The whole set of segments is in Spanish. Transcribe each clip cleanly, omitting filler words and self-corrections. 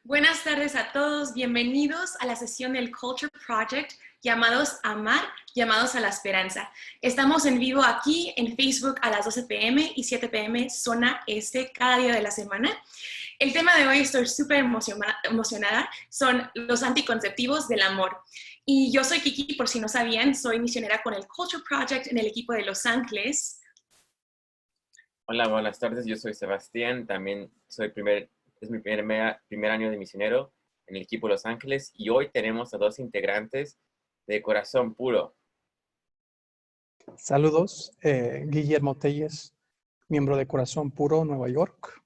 Buenas tardes a todos, bienvenidos a la sesión del Culture Project llamados Amar, llamados a la Esperanza. Estamos en vivo aquí en Facebook a las 12 p.m. y 7 p.m. zona este cada día de la semana. El tema de hoy, estoy súper emocionada, son los anticonceptivos del amor. Y yo soy Kiki, por si no sabían, soy misionera con el Culture Project en el equipo de Los Ángeles. Hola, buenas tardes. Yo soy Sebastián. También es mi primer año de misionero en el equipo Los Ángeles. Y hoy tenemos a dos integrantes de Corazón Puro. Saludos, Guillermo Telles, miembro de Corazón Puro, Nueva York.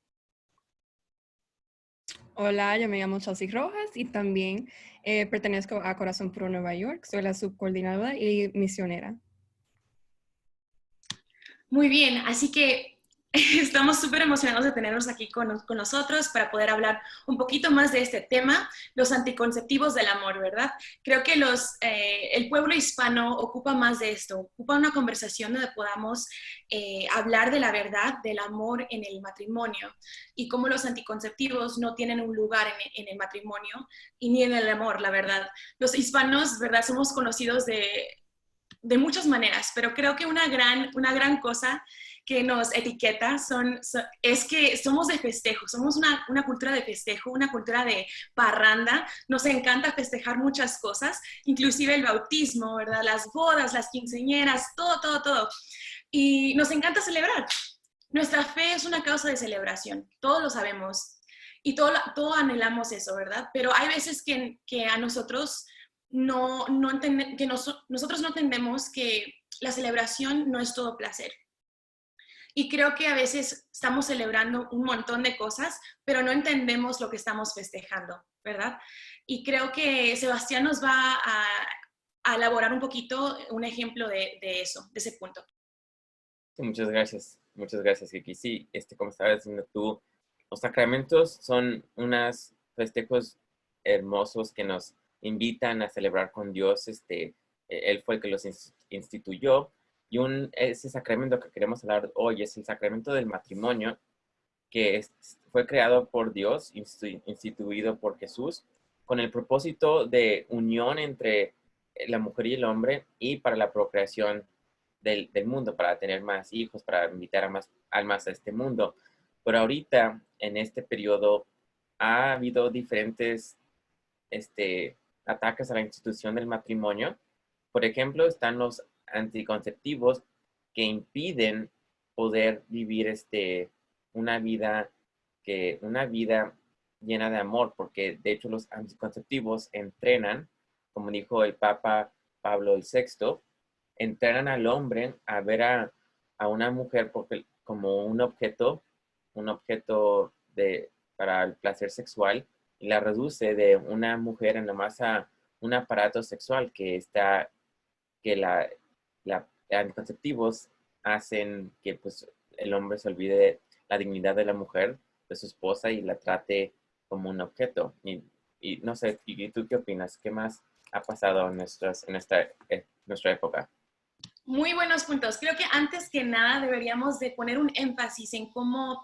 Hola, yo me llamo Chelsea Rojas y también pertenezco a Corazón Puro Nueva York. Soy la subcoordinadora y misionera. Muy bien, así que estamos súper emocionados de tenerlos aquí con nosotros para poder hablar un poquito más de este tema, los anticonceptivos del amor, ¿verdad? Creo que el pueblo hispano ocupa más de esto, ocupa una conversación donde podamos hablar de la verdad del amor en el matrimonio y cómo los anticonceptivos no tienen un lugar en el matrimonio y ni en el amor, la verdad. Los hispanos, ¿verdad? Somos conocidos de muchas maneras, pero creo que una gran cosa que nos etiqueta es que somos de festejo, somos una cultura de festejo, una cultura de parranda, nos encanta festejar muchas cosas, inclusive el bautismo, ¿verdad? Las bodas, las quinceañeras, todo. Y nos encanta celebrar. Nuestra fe es una causa de celebración, todos lo sabemos y todo anhelamos eso, ¿verdad? Pero hay veces que a nosotros nosotros no entendemos que la celebración no es todo placer. Y creo que a veces estamos celebrando un montón de cosas, pero no entendemos lo que estamos festejando, ¿verdad? Y creo que Sebastián nos va a elaborar un poquito un ejemplo de eso, de ese punto. Sí, muchas gracias, Kiki. Sí, como estabas diciendo tú, los sacramentos son unos festejos hermosos que nos invitan a celebrar con Dios. Él fue el que los instituyó. Y ese sacramento que queremos hablar hoy es el sacramento del matrimonio, que fue creado por Dios, instituido por Jesús, con el propósito de unión entre la mujer y el hombre y para la procreación del mundo, para tener más hijos, para invitar a más almas a este mundo. Pero ahorita, en este periodo, ha habido diferentes ataques a la institución del matrimonio. Por ejemplo, están los anticonceptivos que impiden poder vivir una vida llena de amor, porque de hecho los anticonceptivos entrenan, como dijo el Papa Pablo VI, entrenan al hombre a ver a una mujer como un objeto para el placer sexual, y la reduce de una mujer en nomás a un aparato sexual anticonceptivos hacen que pues el hombre se olvide de la dignidad de la mujer, de su esposa, y la trate como un objeto. Y no sé, ¿y tú qué opinas? ¿Qué más ha pasado en nuestra época? Muy buenos puntos. Creo que antes que nada deberíamos de poner un énfasis en cómo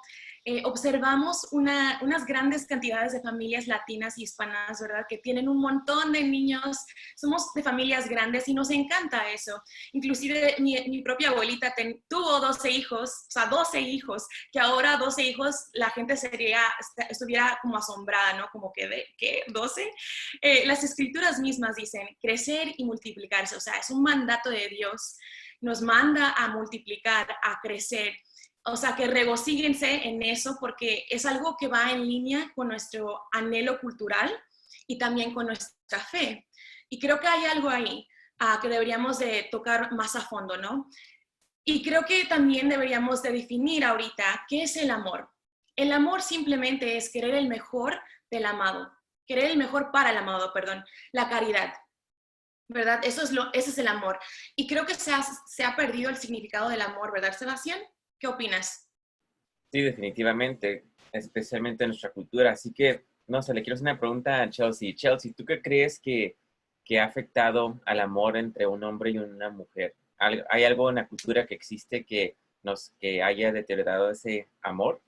observamos unas grandes cantidades de familias latinas y hispanas, ¿verdad? Que tienen un montón de niños, somos de familias grandes y nos encanta eso. Inclusive mi propia abuelita tuvo 12 hijos, o sea, 12 hijos, que ahora 12 hijos la gente estuviera como asombrada, ¿no? Como que, ¿qué? ¿12? Las escrituras mismas dicen crecer y multiplicarse, o sea, es un mandato de Dios. Nos manda a multiplicar, a crecer. O sea, que regocíguense en eso porque es algo que va en línea con nuestro anhelo cultural y también con nuestra fe. Y creo que hay algo ahí que deberíamos de tocar más a fondo, ¿no? Y creo que también deberíamos de definir ahorita qué es el amor. El amor simplemente es querer el mejor del amado, querer el mejor para el amado, perdón, la caridad. ¿Verdad? Ese es el amor. Y creo que se ha perdido el significado del amor, ¿verdad, Sebastián? ¿Qué opinas? Sí, definitivamente, especialmente en nuestra cultura. Así que, no sé, le quiero hacer una pregunta a Chelsea. Chelsea, ¿tú qué crees que ha afectado al amor entre un hombre y una mujer? ¿Hay algo en la cultura que existe que haya deteriorado ese amor?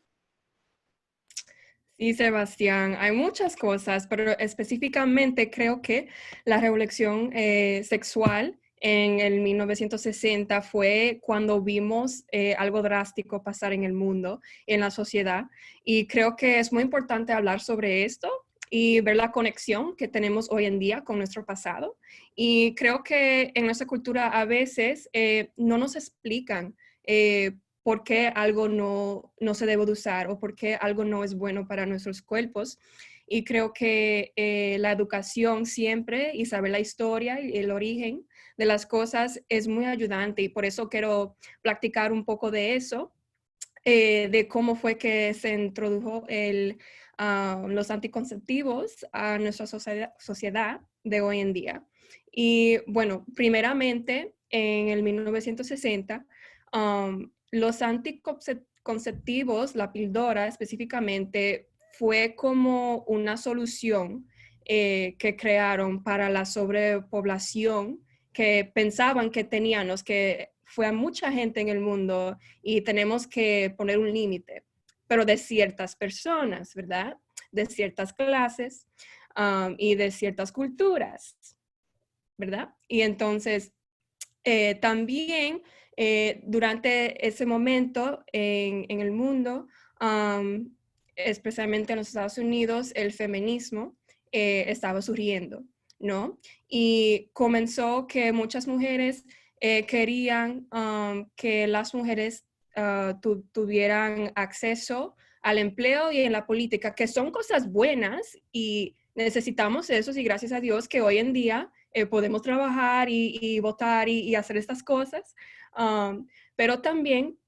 Sí, Sebastián, hay muchas cosas, pero específicamente creo que la revolución sexual en el 1960 fue cuando vimos algo drástico pasar en el mundo, en la sociedad, y creo que es muy importante hablar sobre esto y ver la conexión que tenemos hoy en día con nuestro pasado. Y creo que en nuestra cultura a veces no nos explican por qué algo no se debe de usar o por qué algo no es bueno para nuestros cuerpos. Y creo que la educación siempre y saber la historia y el origen de las cosas es muy ayudante y por eso quiero practicar un poco de eso, de cómo fue que se introdujo los anticonceptivos a nuestra sociedad de hoy en día. Y bueno, primeramente en el 1960, los anticonceptivos, la píldora específicamente, fue como una solución que crearon para la sobrepoblación que pensaban que teníamos, que fue a mucha gente en el mundo y tenemos que poner un límite, pero de ciertas personas, ¿verdad? De ciertas clases y de ciertas culturas, ¿verdad? Y entonces, también durante ese momento en el mundo, especialmente en los Estados Unidos, el feminismo estaba surgiendo, ¿no? Y comenzó que muchas mujeres querían que las mujeres tuvieran acceso al empleo y en la política, que son cosas buenas y necesitamos eso y gracias a Dios que hoy en día podemos trabajar y votar y hacer estas cosas, pero también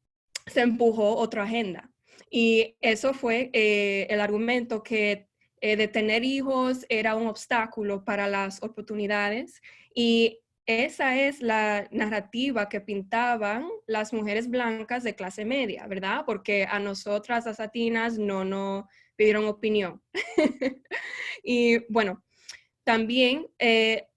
se empujó otra agenda. Y eso fue el argumento que de tener hijos era un obstáculo para las oportunidades y esa es la narrativa que pintaban las mujeres blancas de clase media, ¿verdad? Porque a nosotras, las latinas, no nos pidieron opinión. Y bueno, también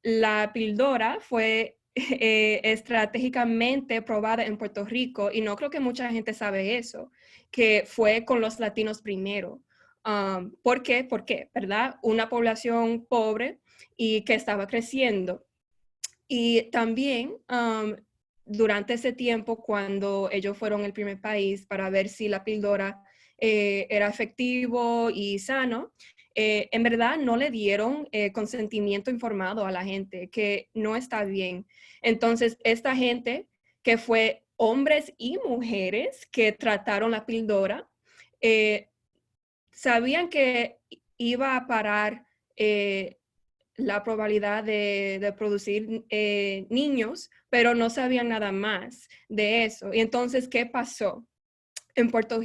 la píldora fue estratégicamente probada en Puerto Rico y no creo que mucha gente sabe eso, que fue con los latinos primero. ¿Por qué? Porque, ¿verdad? Una población pobre y que estaba creciendo. Y también durante ese tiempo, cuando ellos fueron el primer país para ver si la píldora era efectivo y sano, en verdad no le dieron consentimiento informado a la gente, que no está bien. Entonces, esta gente, que fue hombres y mujeres que trataron la píldora, eh, sabían que iba a parar la probabilidad de producir niños, pero no sabían nada más de eso. Y entonces, ¿qué pasó en Puerto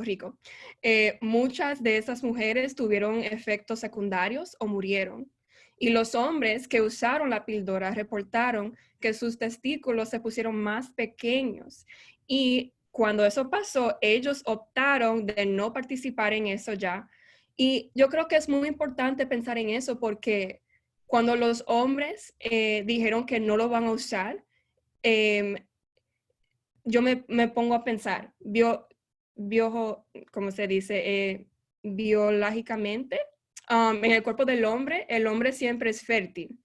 Rico? Muchas de esas mujeres tuvieron efectos secundarios o murieron. Y los hombres que usaron la píldora reportaron que sus testículos se pusieron más pequeños. Y cuando eso pasó, ellos optaron de no participar en eso ya. Y yo creo que es muy importante pensar en eso porque cuando los hombres dijeron que no lo van a usar, em, yo me pongo a pensar, ¿cómo se dice? Biológicamente, en el cuerpo del hombre, el hombre siempre es fértil,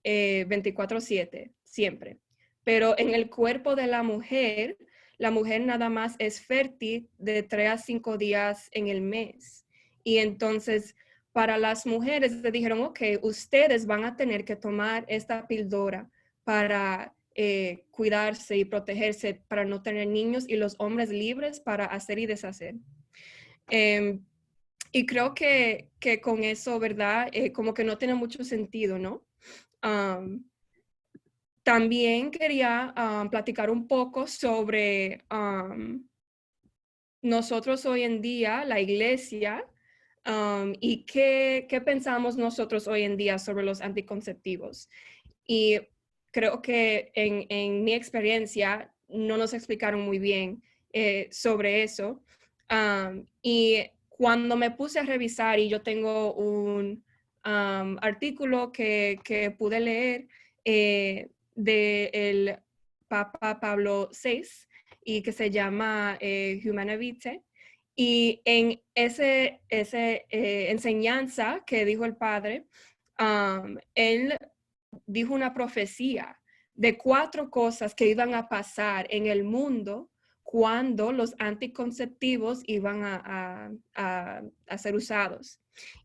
24/7, siempre. Pero en el cuerpo de la mujer nada más es fértil de 3 a 5 días en el mes. Y entonces, para las mujeres le dijeron, ok, ustedes van a tener que tomar esta píldora para cuidarse y protegerse para no tener niños y los hombres libres para hacer y deshacer. Y creo que con eso, ¿verdad? Como que no tiene mucho sentido, ¿no? También quería platicar un poco sobre nosotros hoy en día, la iglesia, y qué pensamos nosotros hoy en día sobre los anticonceptivos. Y creo que en mi experiencia no nos explicaron muy bien sobre eso. Y cuando me puse a revisar, y yo tengo un artículo que pude leer del Papa Pablo VI y que se llama Humanae Vitae, Y en ese enseñanza que dijo el padre, él dijo una profecía de 4 cosas que iban a pasar en el mundo cuando los anticonceptivos iban a ser usados.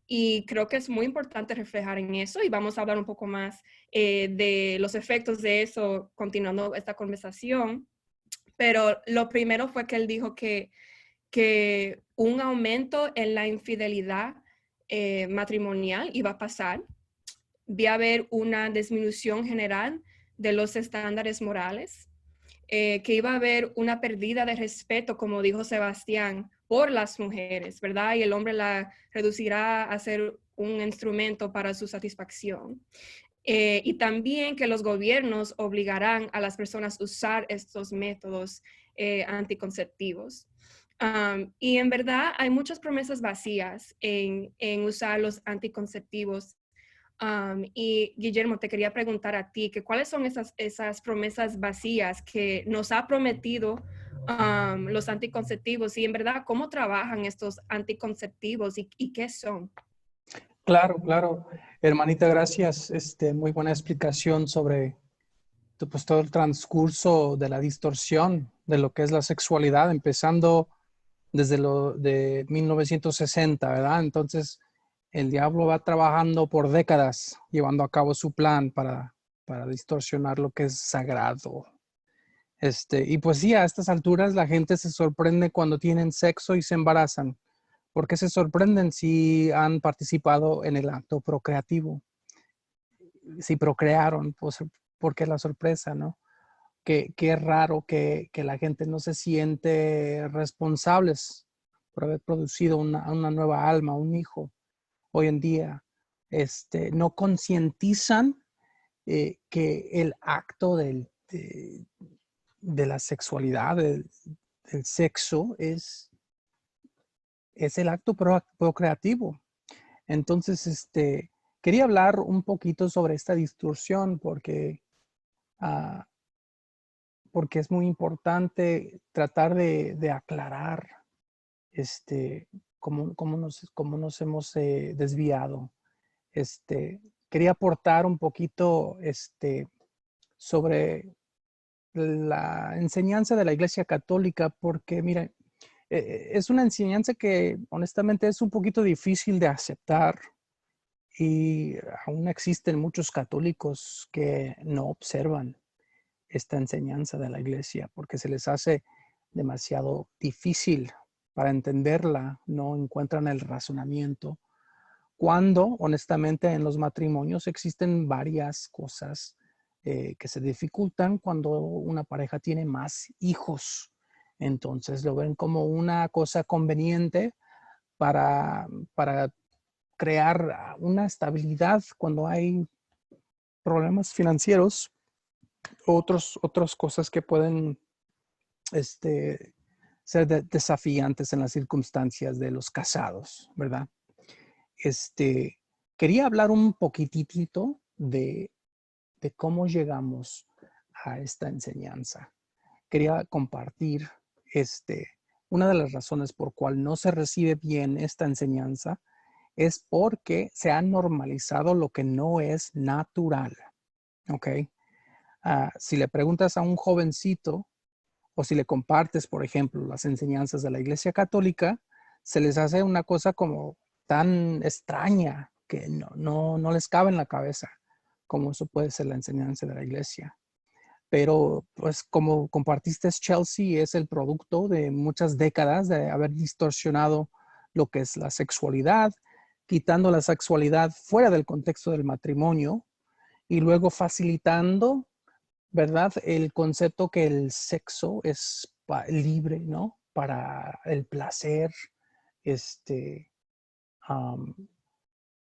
Y creo que es muy importante reflejar en eso y vamos a hablar un poco más de los efectos de eso continuando esta conversación. Pero lo primero fue que él dijo que un aumento en la infidelidad matrimonial iba a pasar. Vi a haber una disminución general de los estándares morales, que iba a haber una pérdida de respeto, como dijo Sebastián, por las mujeres, ¿verdad? Y el hombre la reducirá a ser un instrumento para su satisfacción. Y también que los gobiernos obligarán a las personas a usar estos métodos anticonceptivos. Y en verdad hay muchas promesas vacías en usar los anticonceptivos. Y Guillermo, te quería preguntar a ti, que ¿cuáles son esas promesas vacías que nos ha prometido los anticonceptivos? Y en verdad, ¿cómo trabajan estos anticonceptivos y qué son? Claro, claro. Hermanita, gracias. Muy buena explicación sobre pues, todo el transcurso de la distorsión de lo que es la sexualidad, empezando desde lo de 1960, ¿verdad? Entonces, el diablo va trabajando por décadas, llevando a cabo su plan para distorsionar lo que es sagrado. Y pues sí, a estas alturas la gente se sorprende cuando tienen sexo y se embarazan. ¿Por qué se sorprenden si han participado en el acto procreativo? Si procrearon, pues, ¿por qué la sorpresa, no? Qué raro que la gente no se siente responsables por haber producido una nueva alma, un hijo. Hoy en día no concientizan que el acto de la sexualidad, del sexo, es el acto procreativo. Entonces, quería hablar un poquito sobre esta distorsión ah, porque es muy importante tratar de aclarar cómo nos hemos desviado. Quería aportar un poquito sobre la enseñanza de la Iglesia Católica, porque mira, es una enseñanza que honestamente es un poquito difícil de aceptar y aún existen muchos católicos que no observan esta enseñanza de la Iglesia porque se les hace demasiado difícil para entenderla, no encuentran el razonamiento. Cuando, honestamente, en los matrimonios existen varias cosas que se dificultan cuando una pareja tiene más hijos. Entonces lo ven como una cosa conveniente para crear una estabilidad cuando hay problemas financieros, otras cosas que pueden ser desafiantes en las circunstancias de los casados, ¿verdad? Quería hablar un poquitito de cómo llegamos a esta enseñanza. Quería compartir una de las razones por cual no se recibe bien esta enseñanza es porque se ha normalizado lo que no es natural. ¿Ok? Si le preguntas a un jovencito o si le compartes, por ejemplo, las enseñanzas de la Iglesia Católica, se les hace una cosa como tan extraña que no les cabe en la cabeza como eso puede ser la enseñanza de la Iglesia. Pero, pues, como compartiste, Chelsea es el producto de muchas décadas de haber distorsionado lo que es la sexualidad, quitando la sexualidad fuera del contexto del matrimonio y luego facilitando, ¿verdad?, el concepto que el sexo es libre, ¿no?, para el placer, um,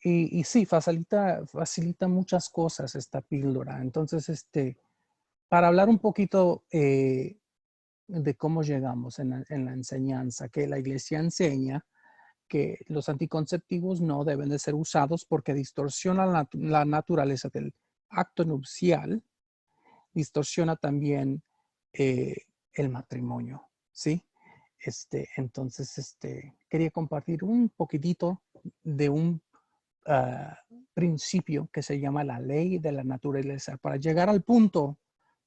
y sí, facilita muchas cosas esta píldora. Entonces, para hablar un poquito de cómo llegamos en la enseñanza, que la Iglesia enseña que los anticonceptivos no deben de ser usados porque distorsionan la naturaleza del acto nupcial, distorsiona también el matrimonio, ¿sí? Entonces, quería compartir un poquitito de un principio que se llama la ley de la naturaleza, para llegar al punto,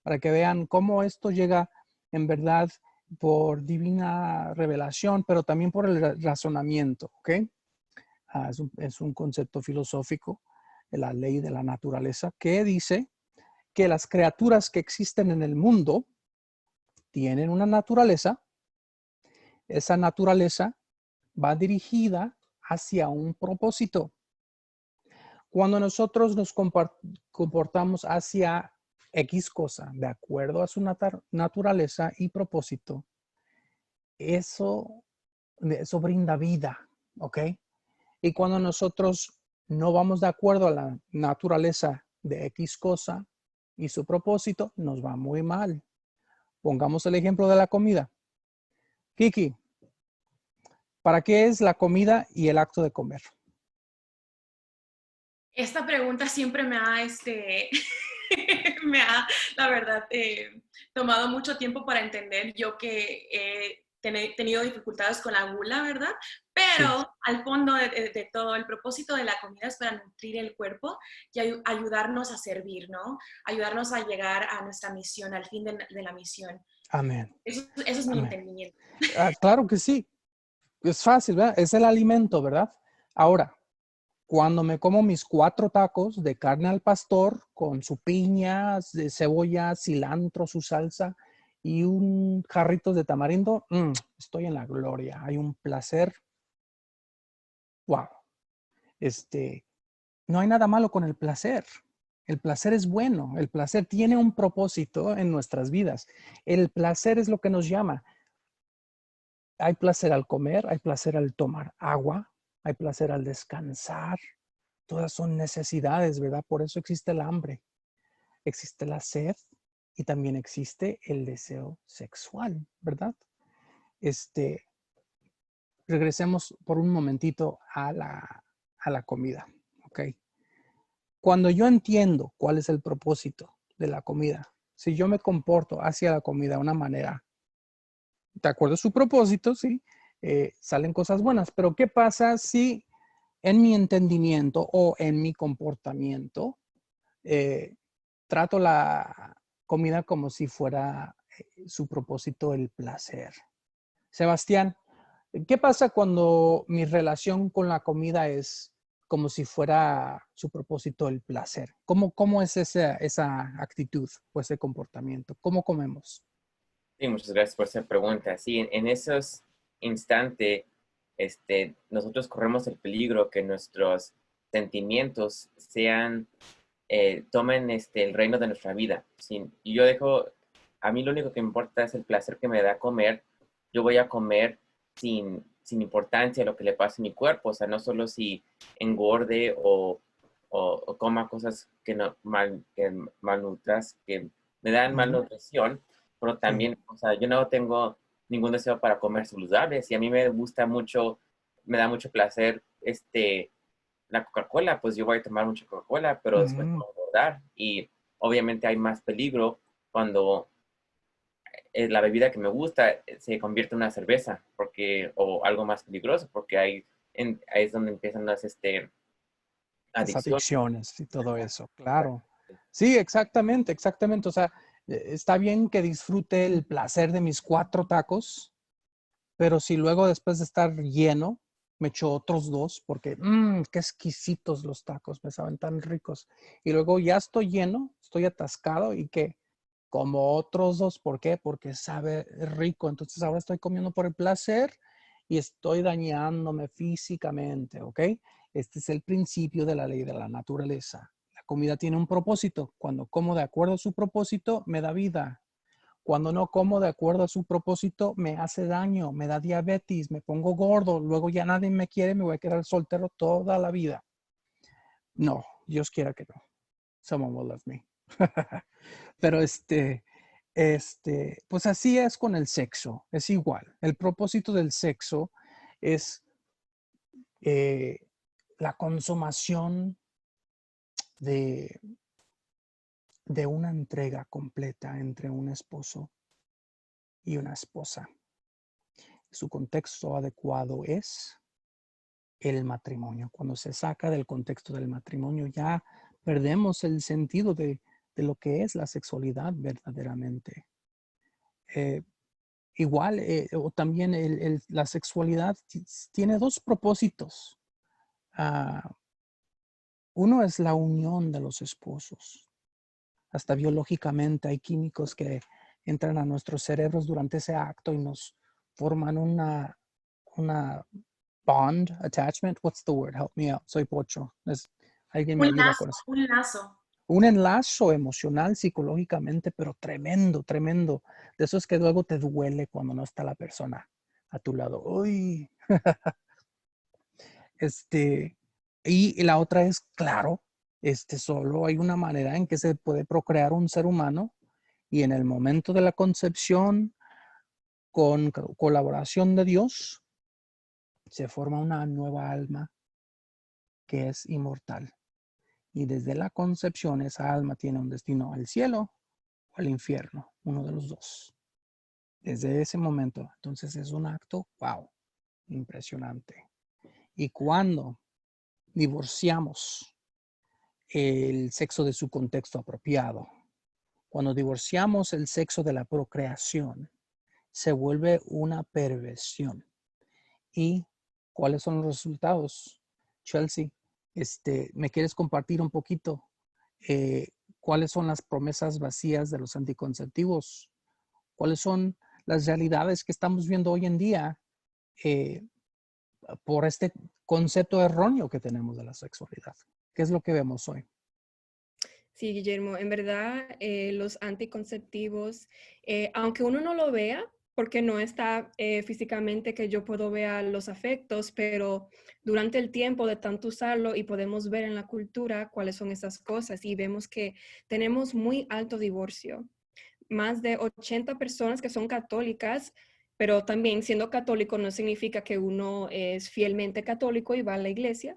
para que vean cómo esto llega en verdad por divina revelación, pero también por el razonamiento, ¿ok? Es un concepto filosófico, la ley de la naturaleza, que dice que las criaturas que existen en el mundo tienen una naturaleza. Esa naturaleza va dirigida hacia un propósito. Cuando nosotros nos comportamos hacia X cosa, de acuerdo a su naturaleza y propósito, eso brinda vida, ¿ok? Y cuando nosotros no vamos de acuerdo a la naturaleza de X cosa y su propósito, nos va muy mal. Pongamos el ejemplo de la comida. Kiki, ¿para qué es la comida y el acto de comer? Esta pregunta siempre me ha, me ha, la verdad, tomado mucho tiempo para entender. Yo que he tenido dificultades con la gula, ¿verdad? Pero Sí. al fondo de todo, el propósito de la comida es para nutrir el cuerpo y ayudarnos a servir, ¿no? Ayudarnos a llegar a nuestra misión, al fin de la misión. Amén. Eso es mi Amén. entendimiento. Claro que sí. Es fácil, ¿verdad? Es el alimento, ¿verdad? Ahora, cuando me como mis 4 tacos de carne al pastor con su piña, de cebolla, cilantro, su salsa y un jarrito de tamarindo, estoy en la gloria. Hay un placer. Wow. No hay nada malo con el placer. El placer es bueno. El placer tiene un propósito en nuestras vidas. El placer es lo que nos llama. Hay placer al comer, hay placer al tomar agua, hay placer al descansar. Todas son necesidades, ¿verdad? Por eso existe el hambre, existe la sed y también existe el deseo sexual, ¿verdad? Regresemos por un momentito a la comida, ¿ok? Cuando yo entiendo cuál es el propósito de la comida, si yo me comporto hacia la comida de una manera, de acuerdo a su propósito, sí, salen cosas buenas. Pero ¿qué pasa si en mi entendimiento o en mi comportamiento trato la comida como si fuera su propósito el placer? Sebastián, ¿qué pasa cuando mi relación con la comida es como si fuera su propósito el placer? ¿Cómo es esa actitud o ese comportamiento? ¿Cómo comemos? Sí, muchas gracias por esa pregunta. Sí, en esos instantes, nosotros corremos el peligro que nuestros sentimientos tomen el reino de nuestra vida. Sí, y a mí lo único que me importa es el placer que me da comer. Yo voy a comer sin importancia lo que le pase a mi cuerpo, o sea, no solo si engorde o coma cosas que malnutras, que me dan malnutrición, pero Sí. también, o sea, yo no tengo ningún deseo para comer saludables y a mí me gusta mucho, me da mucho placer la Coca-Cola, pues yo voy a tomar mucha Coca-Cola, pero después me voy a engordar y obviamente hay más peligro cuando la bebida que me gusta se convierte en una cerveza o algo más peligroso, porque ahí es donde empiezan las Las adicciones. adicciones y todo eso, claro. Sí, exactamente, exactamente. O sea, está bien que disfrute el placer de mis 4 tacos, pero si luego después de estar lleno, me echo otros 2 porque, qué exquisitos los tacos, me saben tan ricos. Y luego ya estoy lleno, estoy atascado y que como otros 2, ¿por qué? Porque sabe rico. Entonces ahora estoy comiendo por el placer y estoy dañándome físicamente, ¿ok? Este es el principio de la ley de la naturaleza. La comida tiene un propósito. Cuando como de acuerdo a su propósito, me da vida. Cuando no como de acuerdo a su propósito, me hace daño, me da diabetes, me pongo gordo, luego ya nadie me quiere, me voy a quedar soltero toda la vida. No, Dios quiera que no. Someone will love me. Pero pues así es con el sexo, es igual. El propósito del sexo es eh, la consumación de, de una entrega completa entre un esposo y una esposa. su contexto adecuado es el matrimonio. Cuando se saca del contexto del matrimonio, ya perdemos el sentido de lo que es la sexualidad verdaderamente. Igual, o también la sexualidad tiene dos propósitos. Uno es la unión de los esposos. Hasta biológicamente hay químicos que entran a nuestros cerebros durante ese acto y nos forman una bond, attachment. What's the word? Help me out. Soy pocho. Alguien me Un ayuda lazo, con eso. un lazo. Un enlazo emocional, psicológicamente, pero tremendo, tremendo. De esos que luego te duele cuando no está la persona a tu lado. Uy. Y la otra es, claro, solo hay una manera en que se puede procrear un ser humano y en el momento de la concepción, con colaboración de Dios, se forma una nueva alma que es inmortal. Y desde la concepción esa alma tiene un destino al cielo o al infierno, uno de los dos. Desde ese momento, entonces es un acto, wow, impresionante. Y cuando divorciamos el sexo de su contexto apropiado, cuando divorciamos el sexo de la procreación, se vuelve una perversión. ¿Y cuáles son los resultados? Chelsea, ¿me quieres compartir un poquito cuáles son las promesas vacías de los anticonceptivos? ¿Cuáles son las realidades que estamos viendo hoy en día eh, por este concepto erróneo que tenemos de la sexualidad? ¿Qué es lo que vemos hoy? Sí, Guillermo, en verdad los anticonceptivos, aunque uno no lo vea, porque no está físicamente que yo puedo ver los efectos, pero durante el tiempo de tanto usarlo y podemos ver en la cultura cuáles son esas cosas y vemos que tenemos muy alto divorcio. Más de 80 personas que son católicas, pero también siendo católico no significa que uno es fielmente católico y va a la iglesia,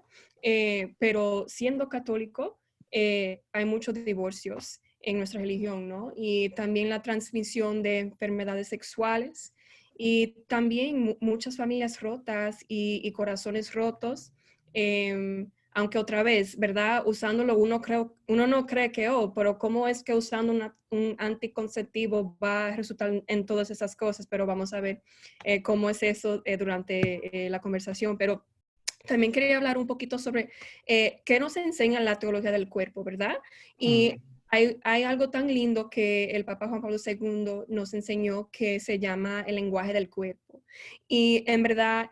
pero siendo católico hay muchos divorcios en nuestra religión, ¿no? Y también la transmisión de enfermedades sexuales y también muchas familias rotas y corazones rotos. Aunque otra vez, ¿verdad? Usándolo uno no cree que, pero ¿cómo es que usando un anticonceptivo va a resultar en todas esas cosas? Pero vamos a ver cómo es eso durante la conversación. Pero también quería hablar un poquito sobre qué nos enseña la teología del cuerpo, ¿verdad? Y hay algo tan lindo que el Papa Juan Pablo II nos enseñó que se llama el lenguaje del cuerpo. Y en verdad,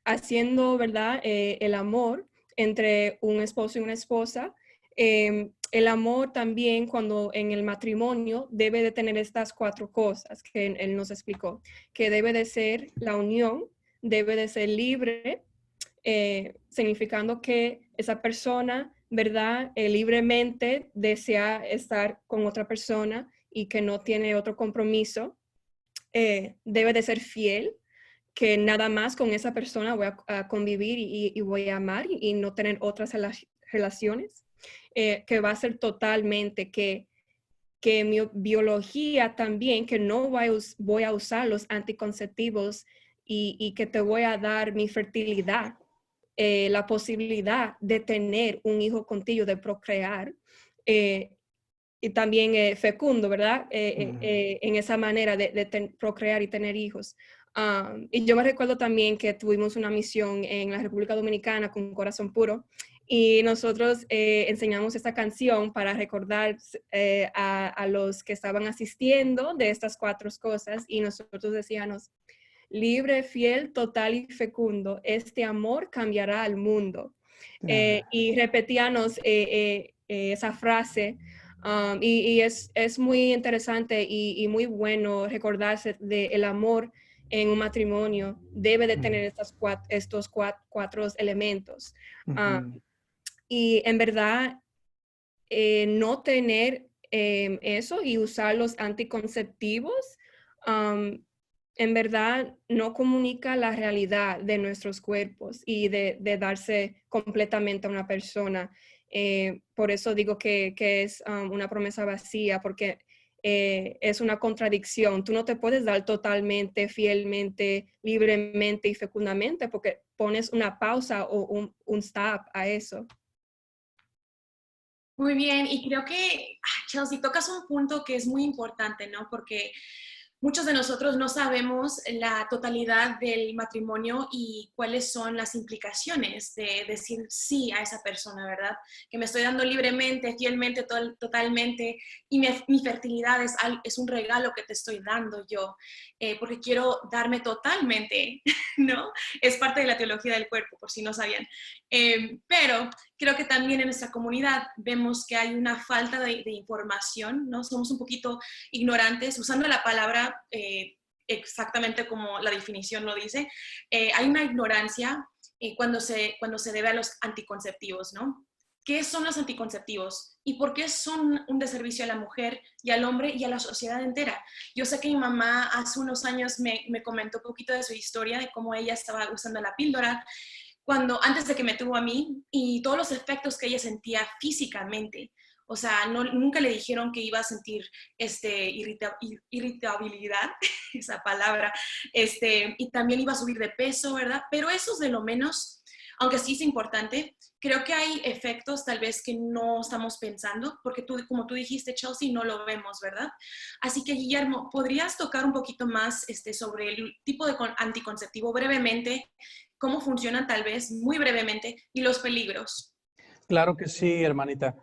haciendo, ¿verdad? El amor entre un esposo y una esposa. El amor también cuando en el matrimonio debe de tener estas 4 cosas que él nos explicó, que debe de ser la unión, debe de ser libre, significando que esa persona, ¿verdad? Libremente desea estar con otra persona y que no tiene otro compromiso. Debe de ser fiel, que nada más con esa persona voy a convivir y voy a amar y no tener otras relaciones, que va a ser totalmente que mi biología también, que no voy a usar los anticonceptivos y que te voy a dar mi fertilidad, la posibilidad de tener un hijo contigo, de procrear, y también fecundo, ¿verdad? En esa manera de procrear y tener hijos. Y yo me recuerdo también que tuvimos una misión en la República Dominicana con Corazón Puro y nosotros enseñamos esta canción para recordar a los que estaban asistiendo de estas 4 cosas y nosotros decíamos, libre, fiel, total y fecundo, este amor cambiará al mundo. Y repetíamos esa frase. Y es muy interesante y muy bueno recordarse del amor en un matrimonio. Debe de tener estos 4 elementos. Y en verdad, no tener eso y usar los anticonceptivos, en verdad no comunica la realidad de nuestros cuerpos y de darse completamente a una persona. Por eso digo que es una promesa vacía, porque es una contradicción. Tú no te puedes dar totalmente, fielmente, libremente y fecundamente porque pones una pausa o un stop a eso. Muy bien, y creo que, Chelsea, tocas un punto que es muy importante, ¿no? Porque muchos de nosotros no sabemos la totalidad del matrimonio y cuáles son las implicaciones de decir sí a esa persona, ¿verdad? Que me estoy dando libremente, fielmente, totalmente, y mi fertilidad es un regalo que te estoy dando yo, porque quiero darme totalmente, ¿no? Es parte de la teología del cuerpo, por si no sabían. Pero creo que también en nuestra comunidad vemos que hay una falta de información, ¿no? Somos un poquito ignorantes, usando la palabra exactamente como la definición lo dice. Hay una ignorancia cuando se debe a los anticonceptivos, ¿no? ¿Qué son los anticonceptivos? ¿Y por qué son un deservicio a la mujer y al hombre y a la sociedad entera? Yo sé que mi mamá hace unos años me comentó un poquito de su historia, de cómo ella estaba usando la píldora, antes de que me tuvo a mí, y todos los efectos que ella sentía físicamente. O sea, nunca le dijeron que iba a sentir irritabilidad, esa palabra, y también iba a subir de peso, ¿verdad? Pero eso es de lo menos, aunque sí es importante. Creo que hay efectos tal vez que no estamos pensando, porque como tú dijiste, Chelsea, no lo vemos, ¿verdad? Así que, Guillermo, ¿podrías tocar un poquito más sobre el tipo de anticonceptivo brevemente, cómo funcionan tal vez, muy brevemente, y los peligros? Claro que sí, hermanita.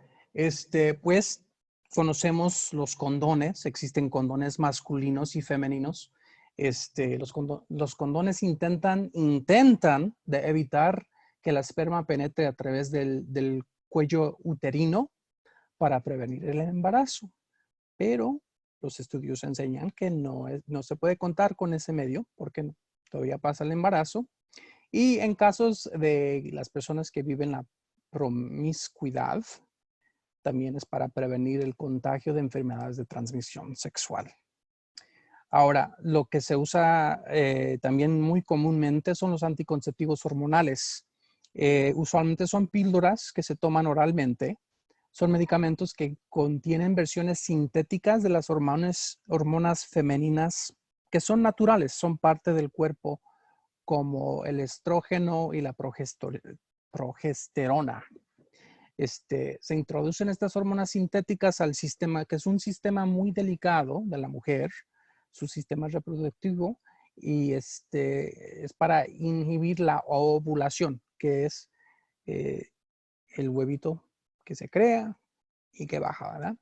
Pues conocemos los condones, existen condones masculinos y femeninos. Los condones intentan de evitar que la esperma penetre a través del cuello uterino para prevenir el embarazo. Pero los estudios enseñan que no se puede contar con ese medio porque todavía pasa el embarazo. Y en casos de las personas que viven la promiscuidad, también es para prevenir el contagio de enfermedades de transmisión sexual. Ahora, lo que se usa también muy comúnmente son los anticonceptivos hormonales. Usualmente son píldoras que se toman oralmente. Son medicamentos que contienen versiones sintéticas de las hormonas femeninas que son naturales, son parte del cuerpo, como el estrógeno y la progesterona. Se introducen estas hormonas sintéticas al sistema, que es un sistema muy delicado de la mujer, su sistema reproductivo, y es para inhibir la ovulación, que es el huevito que se crea y que baja, ¿verdad?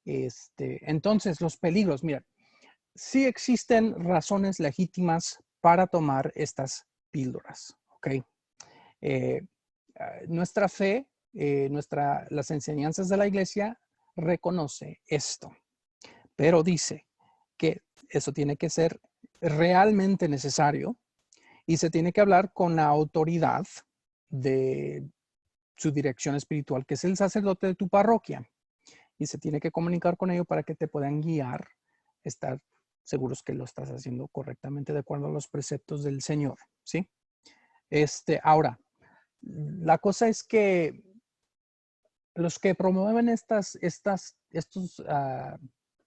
Entonces, los peligros, mira, sí existen razones legítimas para tomar estas píldoras, ¿ok? Nuestra fe, las enseñanzas de la iglesia reconoce esto, pero dice que eso tiene que ser realmente necesario y se tiene que hablar con la autoridad de su dirección espiritual, que es el sacerdote de tu parroquia, y se tiene que comunicar con ellos para que te puedan guiar, estar seguros que lo estás haciendo correctamente de acuerdo a los preceptos del Señor, ¿sí? Ahora, la cosa es que los que promueven estos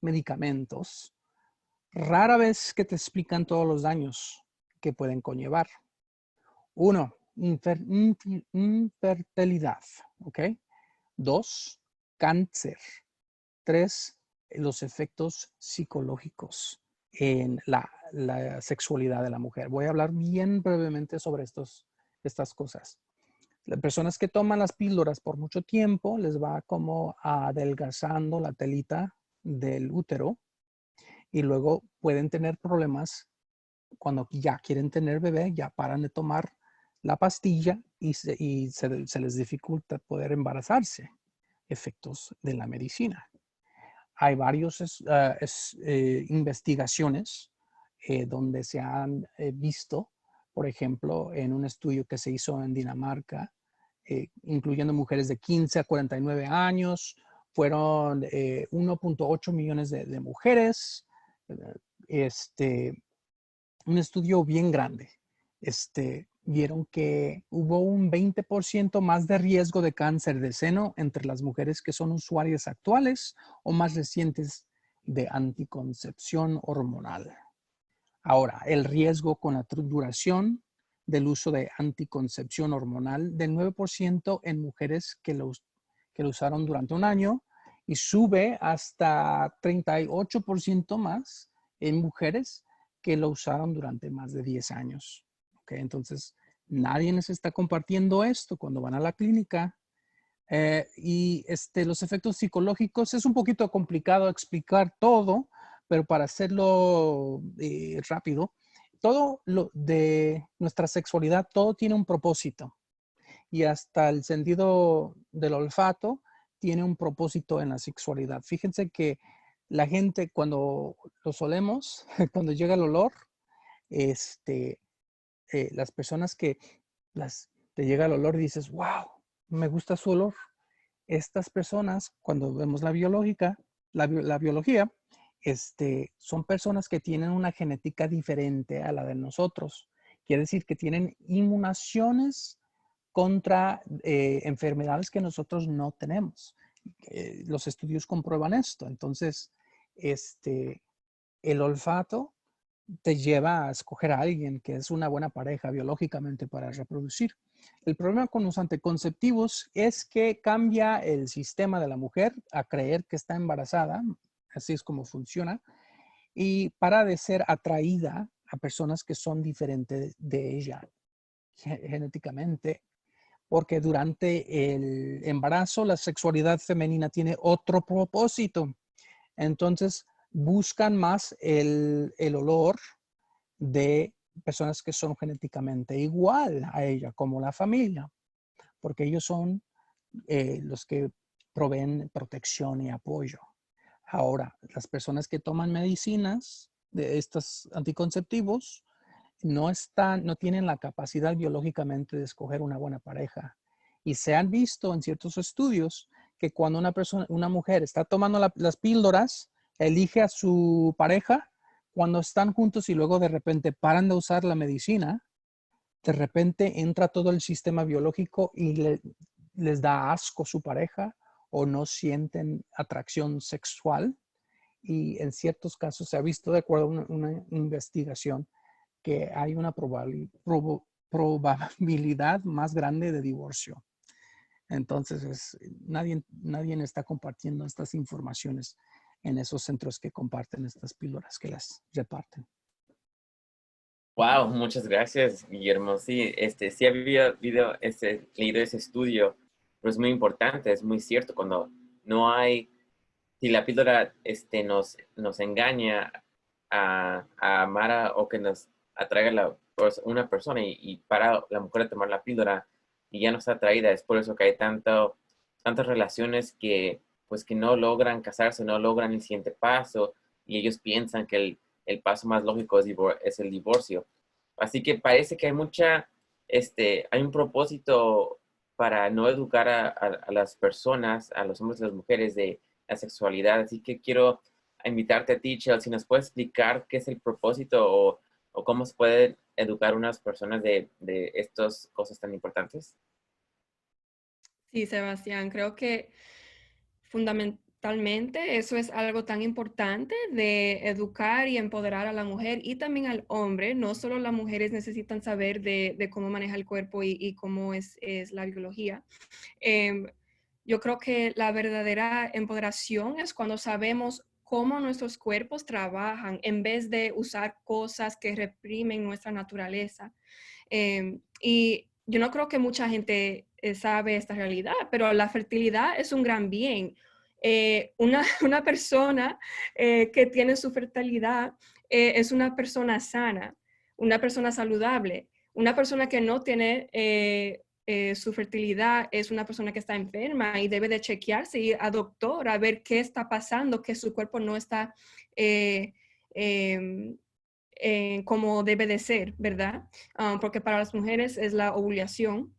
medicamentos, rara vez que te explican todos los daños que pueden conllevar. 1, infertilidad, ¿ok? 2, cáncer. 3, los efectos psicológicos en la sexualidad de la mujer. Voy a hablar bien brevemente sobre estas cosas. Las personas que toman las píldoras por mucho tiempo les va como adelgazando la telita del útero y luego pueden tener problemas cuando ya quieren tener bebé, ya paran de tomar la pastilla y se les dificulta poder embarazarse. Efectos de la medicina. Hay varias investigaciones donde se han visto, por ejemplo, en un estudio que se hizo en Dinamarca, incluyendo mujeres de 15 a 49 años, fueron 1.8 millones de mujeres, un estudio bien grande. Vieron que hubo un 20% más de riesgo de cáncer de seno entre las mujeres que son usuarias actuales o más recientes de anticoncepción hormonal. Ahora, el riesgo con la duración del uso de anticoncepción hormonal del 9% en mujeres que lo usaron durante un año y sube hasta 38% más en mujeres que lo usaron durante más de 10 años. ¿Okay? Entonces, nadie les está compartiendo esto cuando van a la clínica. Y los efectos psicológicos es un poquito complicado explicar todo, pero para hacerlo rápido, todo lo de nuestra sexualidad, todo tiene un propósito. Y hasta el sentido del olfato tiene un propósito en la sexualidad. Fíjense que la gente cuando lo solemos, cuando llega el olor, las personas que te llega el olor y dices, wow, me gusta su olor. Estas personas, cuando vemos la biología, son personas que tienen una genética diferente a la de nosotros. Quiere decir que tienen inmunizaciones contra enfermedades que nosotros no tenemos. Los estudios comprueban esto. Entonces, el olfato te lleva a escoger a alguien que es una buena pareja biológicamente para reproducir. El problema con los anticonceptivos es que cambia el sistema de la mujer a creer que está embarazada, así es como funciona, y para de ser atraída a personas que son diferentes de ella genéticamente, porque durante el embarazo la sexualidad femenina tiene otro propósito. Entonces buscan más el olor de personas que son genéticamente igual a ella, como la familia, porque ellos son los que proveen protección y apoyo. Ahora, las personas que toman medicinas de estos anticonceptivos no tienen la capacidad biológicamente de escoger una buena pareja. Y se han visto en ciertos estudios que cuando una mujer está tomando las píldoras, elige a su pareja, cuando están juntos y luego de repente paran de usar la medicina, de repente entra todo el sistema biológico y les da asco su pareja o no sienten atracción sexual. Y en ciertos casos se ha visto, de acuerdo a una investigación, que hay una probabilidad más grande de divorcio. Entonces, nadie está compartiendo estas informaciones en esos centros que comparten estas píldoras, que las reparten. Wow, muchas gracias, Guillermo. Sí, sí había leído ese estudio, pero es muy importante, es muy cierto, cuando no hay, si la píldora nos engaña a amar o que nos atraiga una persona y para la mujer a tomar la píldora y ya no está atraída, es por eso que hay tantas relaciones que no logran casarse, no logran el siguiente paso y ellos piensan que el paso más lógico es el divorcio. Así que parece que hay un propósito para no educar a las personas, a los hombres y las mujeres de la sexualidad. Así que quiero invitarte a ti, Chelsea, si nos puedes explicar qué es el propósito o cómo se puede educar a unas personas de estas cosas tan importantes. Sí, Sebastián, creo que fundamentalmente eso es algo tan importante de educar y empoderar a la mujer y también al hombre. No solo las mujeres necesitan saber de cómo maneja el cuerpo y cómo es la biología. Yo creo que la verdadera empoderación es cuando sabemos cómo nuestros cuerpos trabajan en vez de usar cosas que reprimen nuestra naturaleza. Y yo no creo que mucha gente sabe esta realidad, pero la fertilidad es un gran bien. Una persona que tiene su fertilidad es una persona sana, una persona saludable. Una persona que no tiene su fertilidad es una persona que está enferma y debe de chequearse y ir a doctor a ver qué está pasando, que su cuerpo no está como debe de ser, ¿verdad? Porque para las mujeres es la ovulación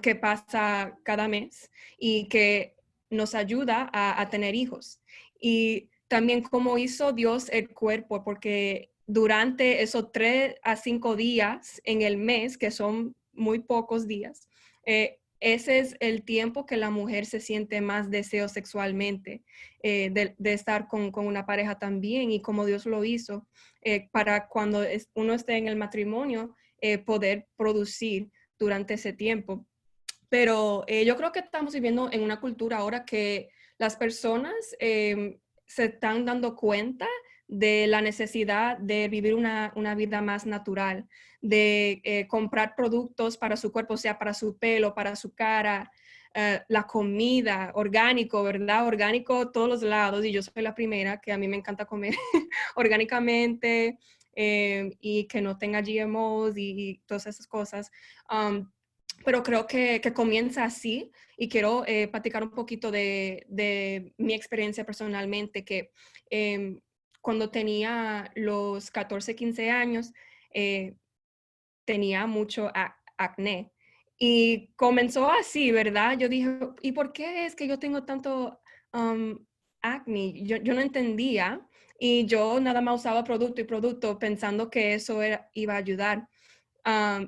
que pasa cada mes y que nos ayuda a tener hijos. Y también cómo hizo Dios el cuerpo, porque durante esos 3 a 5 días en el mes, que son muy pocos días, ese es el tiempo que la mujer se siente más deseo sexualmente, de estar con una pareja también, y como Dios lo hizo, para cuando uno esté en el matrimonio, poder producir durante ese tiempo. Pero yo creo que estamos viviendo en una cultura ahora que las personas se están dando cuenta de la necesidad de vivir una vida más natural, de comprar productos para su cuerpo, sea para su pelo, para su cara, la comida, orgánico, ¿verdad? Orgánico todos los lados, y yo soy la primera que a mí me encanta comer orgánicamente, y que no tenga GMOs y todas esas cosas. Pero creo que comienza así, y quiero platicar un poquito de mi experiencia personalmente, que cuando tenía los 14, 15 años, eh, tenía mucho acné. Y comenzó así, ¿verdad? Yo dije, ¿y por qué es que yo tengo tanto acné? Yo no entendía, y yo nada más usaba producto y producto pensando que eso iba a ayudar.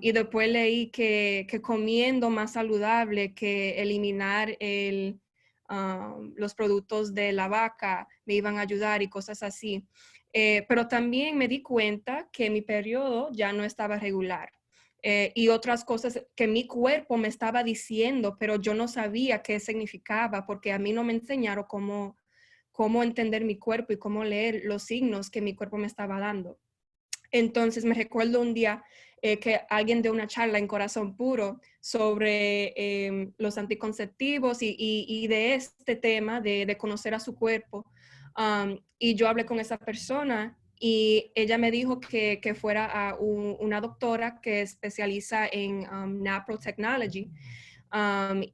Y después leí que comiendo más saludable, que eliminar los productos de la vaca me iban a ayudar y cosas así. Pero también me di cuenta que mi periodo ya no estaba regular. Y otras cosas que mi cuerpo me estaba diciendo, pero yo no sabía qué significaba, porque a mí no me enseñaron cómo entender mi cuerpo y cómo leer los signos que mi cuerpo me estaba dando. Entonces me recuerdo un día que alguien dio una charla en Corazón Puro sobre los anticonceptivos y de este tema de conocer a su cuerpo. Y yo hablé con esa persona, y ella me dijo que fuera a una doctora que especializa en nanotechnology.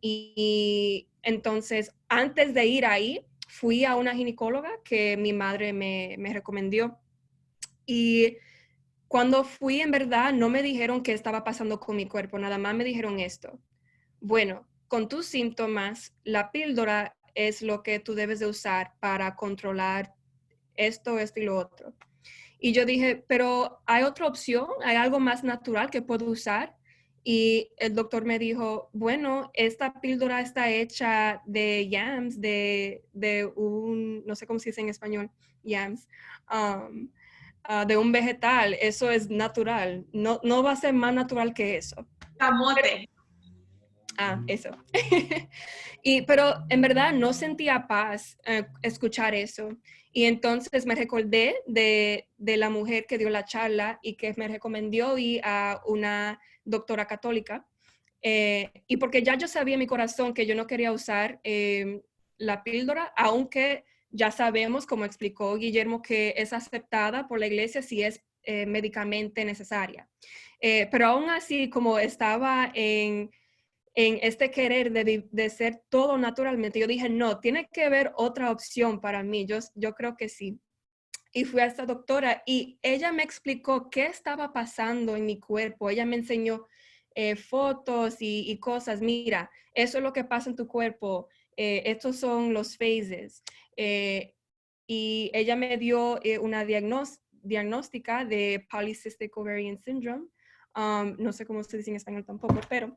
Y entonces, antes de ir ahí, fui a una ginecóloga que mi madre me recomendó. Y cuando fui, en verdad, no me dijeron qué estaba pasando con mi cuerpo, nada más me dijeron esto: bueno, con tus síntomas, la píldora es lo que tú debes de usar para controlar esto y lo otro. Y yo dije, pero ¿hay otra opción? ¿Hay algo más natural que puedo usar? Y el doctor me dijo, bueno, esta píldora está hecha de yams, de un, no sé cómo se dice en español, yams, um, de un vegetal. Eso es natural. No, no va a ser más natural que eso. Camote. Eso. Pero en verdad no sentía paz escuchar eso. Y entonces me recordé de la mujer que dio la charla y que me recomendó ir a una doctora católica. Y porque ya yo sabía en mi corazón que yo no quería usar la píldora, aunque ya sabemos, como explicó Guillermo, que es aceptada por la iglesia si es médicamente necesaria. Pero aún así, como estaba en este querer de ser todo naturalmente, yo dije, no, tiene que haber otra opción para mí. Yo creo que sí. Y fui a esta doctora, y ella me explicó qué estaba pasando en mi cuerpo. Ella me enseñó fotos y cosas. Mira, eso es lo que pasa en tu cuerpo. Estos son los phases. Y ella me dio una diagnóstica de Polycystic Ovarian Syndrome. No sé cómo se dice en español tampoco, pero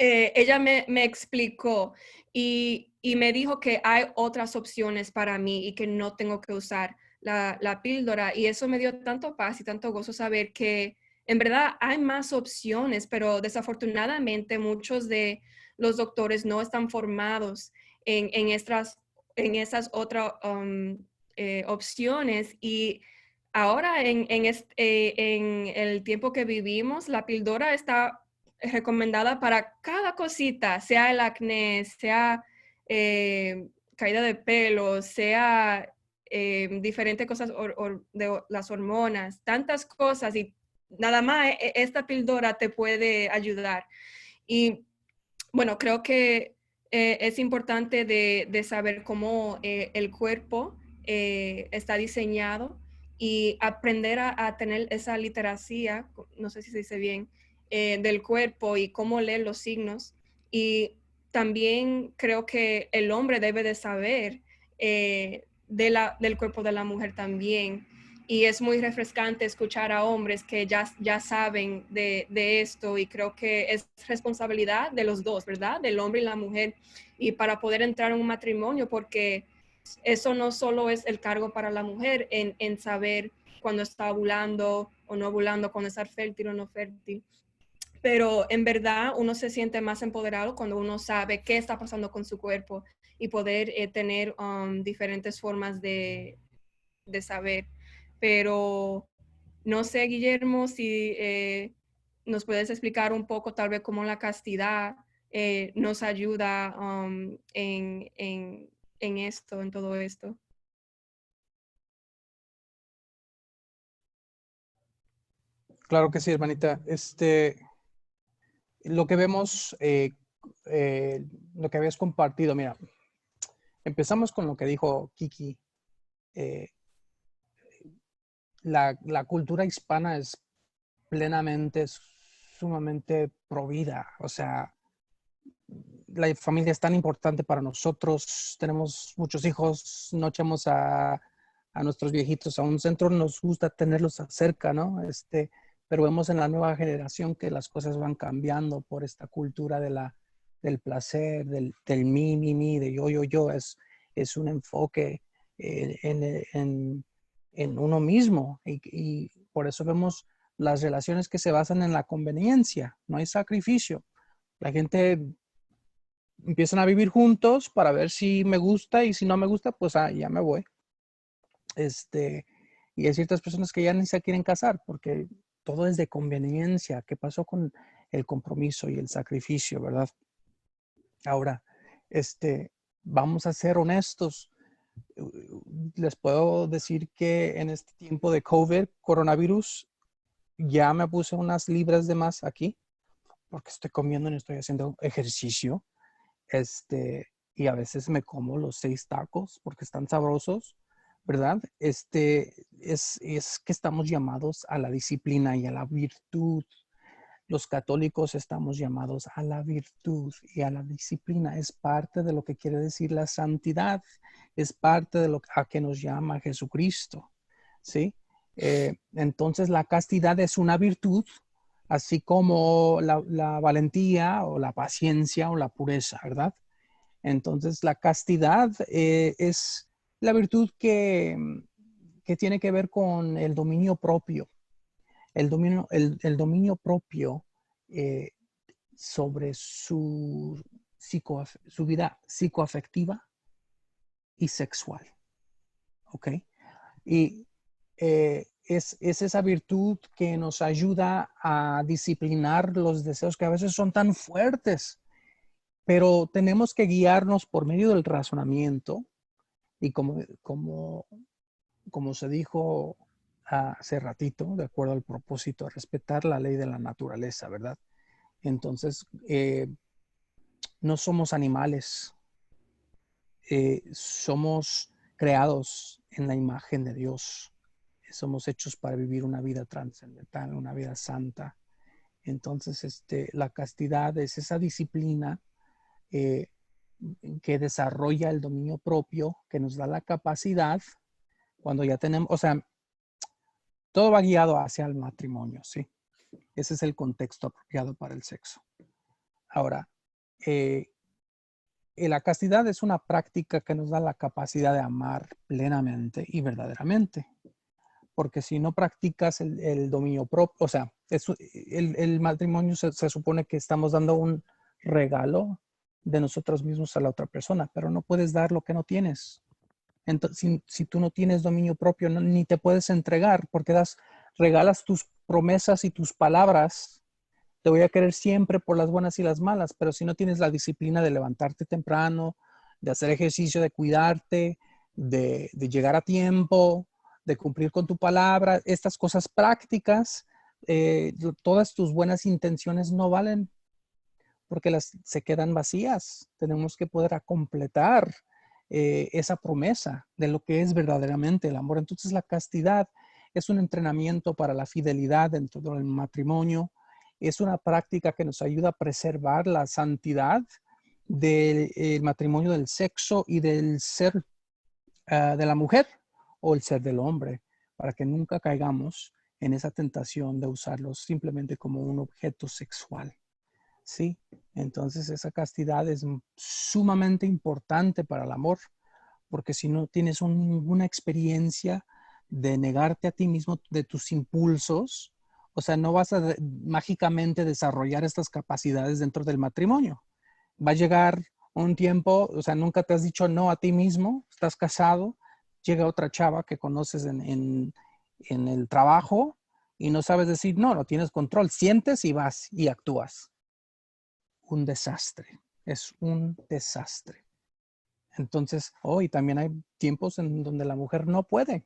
ella me explicó, y me dijo que hay otras opciones para mí y que no tengo que usar la píldora. Y eso me dio tanto paz y tanto gozo saber que en verdad hay más opciones, pero desafortunadamente muchos de los doctores no están formados en esas otras opciones. Y ahora en el tiempo que vivimos, la píldora está recomendada para cada cosita, sea el acné, sea caída de pelo, sea diferentes cosas de las hormonas, tantas cosas, y nada más esta píldora te puede ayudar. Y bueno, creo que es importante de saber cómo el cuerpo está diseñado, y aprender a tener esa literacia, no sé si se dice bien, del cuerpo y cómo leer los signos. Y también creo que el hombre debe de saber del cuerpo de la mujer también. y es muy refrescante escuchar a hombres que ya saben de esto, y creo que es responsabilidad de los dos, ¿verdad? Del hombre y la mujer, y para poder entrar en un matrimonio, porque eso no solo es el cargo para la mujer en saber cuando está ovulando o no ovulando, cuando está fértil o no fértil, pero en verdad uno se siente más empoderado cuando uno sabe qué está pasando con su cuerpo y poder tener diferentes formas de saber. Pero no sé, Guillermo, si nos puedes explicar un poco tal vez cómo la castidad nos ayuda en esto, en todo esto. Claro que sí, hermanita. Lo que vemos, lo que habías compartido, mira, empezamos con lo que dijo Kiki. Eh, la cultura hispana es plenamente, sumamente provida. O sea, la familia es tan importante para nosotros. Tenemos muchos hijos, no echamos a nuestros viejitos a un centro, nos gusta tenerlos cerca, ¿no? Pero vemos en la nueva generación que las cosas van cambiando por esta cultura del placer, del mi, de yo. Es un enfoque en uno mismo y por eso vemos las relaciones que se basan en la conveniencia, no hay sacrificio. La gente empiezan a vivir juntos para ver si me gusta y si no me gusta, pues ya me voy. Y hay ciertas personas que ya ni se quieren casar porque todo es de conveniencia. ¿Qué pasó con el compromiso y el sacrificio, verdad? Ahora, vamos a ser honestos. Les puedo decir que en este tiempo de COVID, coronavirus, ya me puse unas libras de más aquí porque estoy comiendo y estoy haciendo ejercicio. Y a veces me como los 6 tacos porque están sabrosos, ¿verdad? Es que estamos llamados a la disciplina y a la virtud. Los católicos estamos llamados a la virtud y a la disciplina. Es parte de lo que quiere decir la santidad. Es parte de lo a que nos llama Jesucristo, ¿sí? Entonces la castidad es una virtud, así como la valentía o la paciencia o la pureza, ¿verdad? Entonces, la castidad es la virtud que tiene que ver con el dominio propio. El dominio propio eh, sobre su vida psicoafectiva y sexual. ¿Ok? Y es esa virtud que nos ayuda a disciplinar los deseos que a veces son tan fuertes, pero tenemos que guiarnos por medio del razonamiento y como se dijo hace ratito, de acuerdo al propósito, respetar la ley de la naturaleza, ¿verdad? Entonces, no somos animales, somos creados en la imagen de Dios. Somos hechos para vivir una vida trascendental, una vida santa. Entonces, la castidad es esa disciplina eh, que desarrolla el dominio propio, que nos da la capacidad cuando ya tenemos, o sea, todo va guiado hacia el matrimonio, ¿sí? Ese es el contexto apropiado para el sexo. Ahora, la castidad es una práctica que nos da la capacidad de amar plenamente y verdaderamente. Porque si no practicas el dominio propio, o sea, el matrimonio se supone que estamos dando un regalo de nosotros mismos a la otra persona, pero no puedes dar lo que no tienes. Entonces, si tú no tienes dominio propio, ni te puedes entregar porque regalas tus promesas y tus palabras. Te voy a querer siempre por las buenas y las malas, pero si no tienes la disciplina de levantarte temprano, de hacer ejercicio, de cuidarte, de llegar a tiempo, de cumplir con tu palabra, estas cosas prácticas, todas tus buenas intenciones no valen porque se quedan vacías. Tenemos que poder completar esa promesa de lo que es verdaderamente el amor. Entonces la castidad es un entrenamiento para la fidelidad dentro del matrimonio. Es una práctica que nos ayuda a preservar la santidad del matrimonio, del sexo y del ser de la mujer o el ser del hombre. para que nunca caigamos en esa tentación de usarlos simplemente como un objeto sexual. ¿Sí? Entonces esa castidad es sumamente importante para el amor, porque si no tienes ninguna experiencia de negarte a ti mismo de tus impulsos, o sea, no vas a mágicamente desarrollar estas capacidades dentro del matrimonio. Va a llegar un tiempo, o sea, nunca te has dicho no a ti mismo, estás casado, llega otra chava que conoces en el trabajo y no sabes decir no, no tienes control, sientes y vas y actúas. Un desastre, es un desastre. Entonces, y también hay tiempos en donde la mujer no puede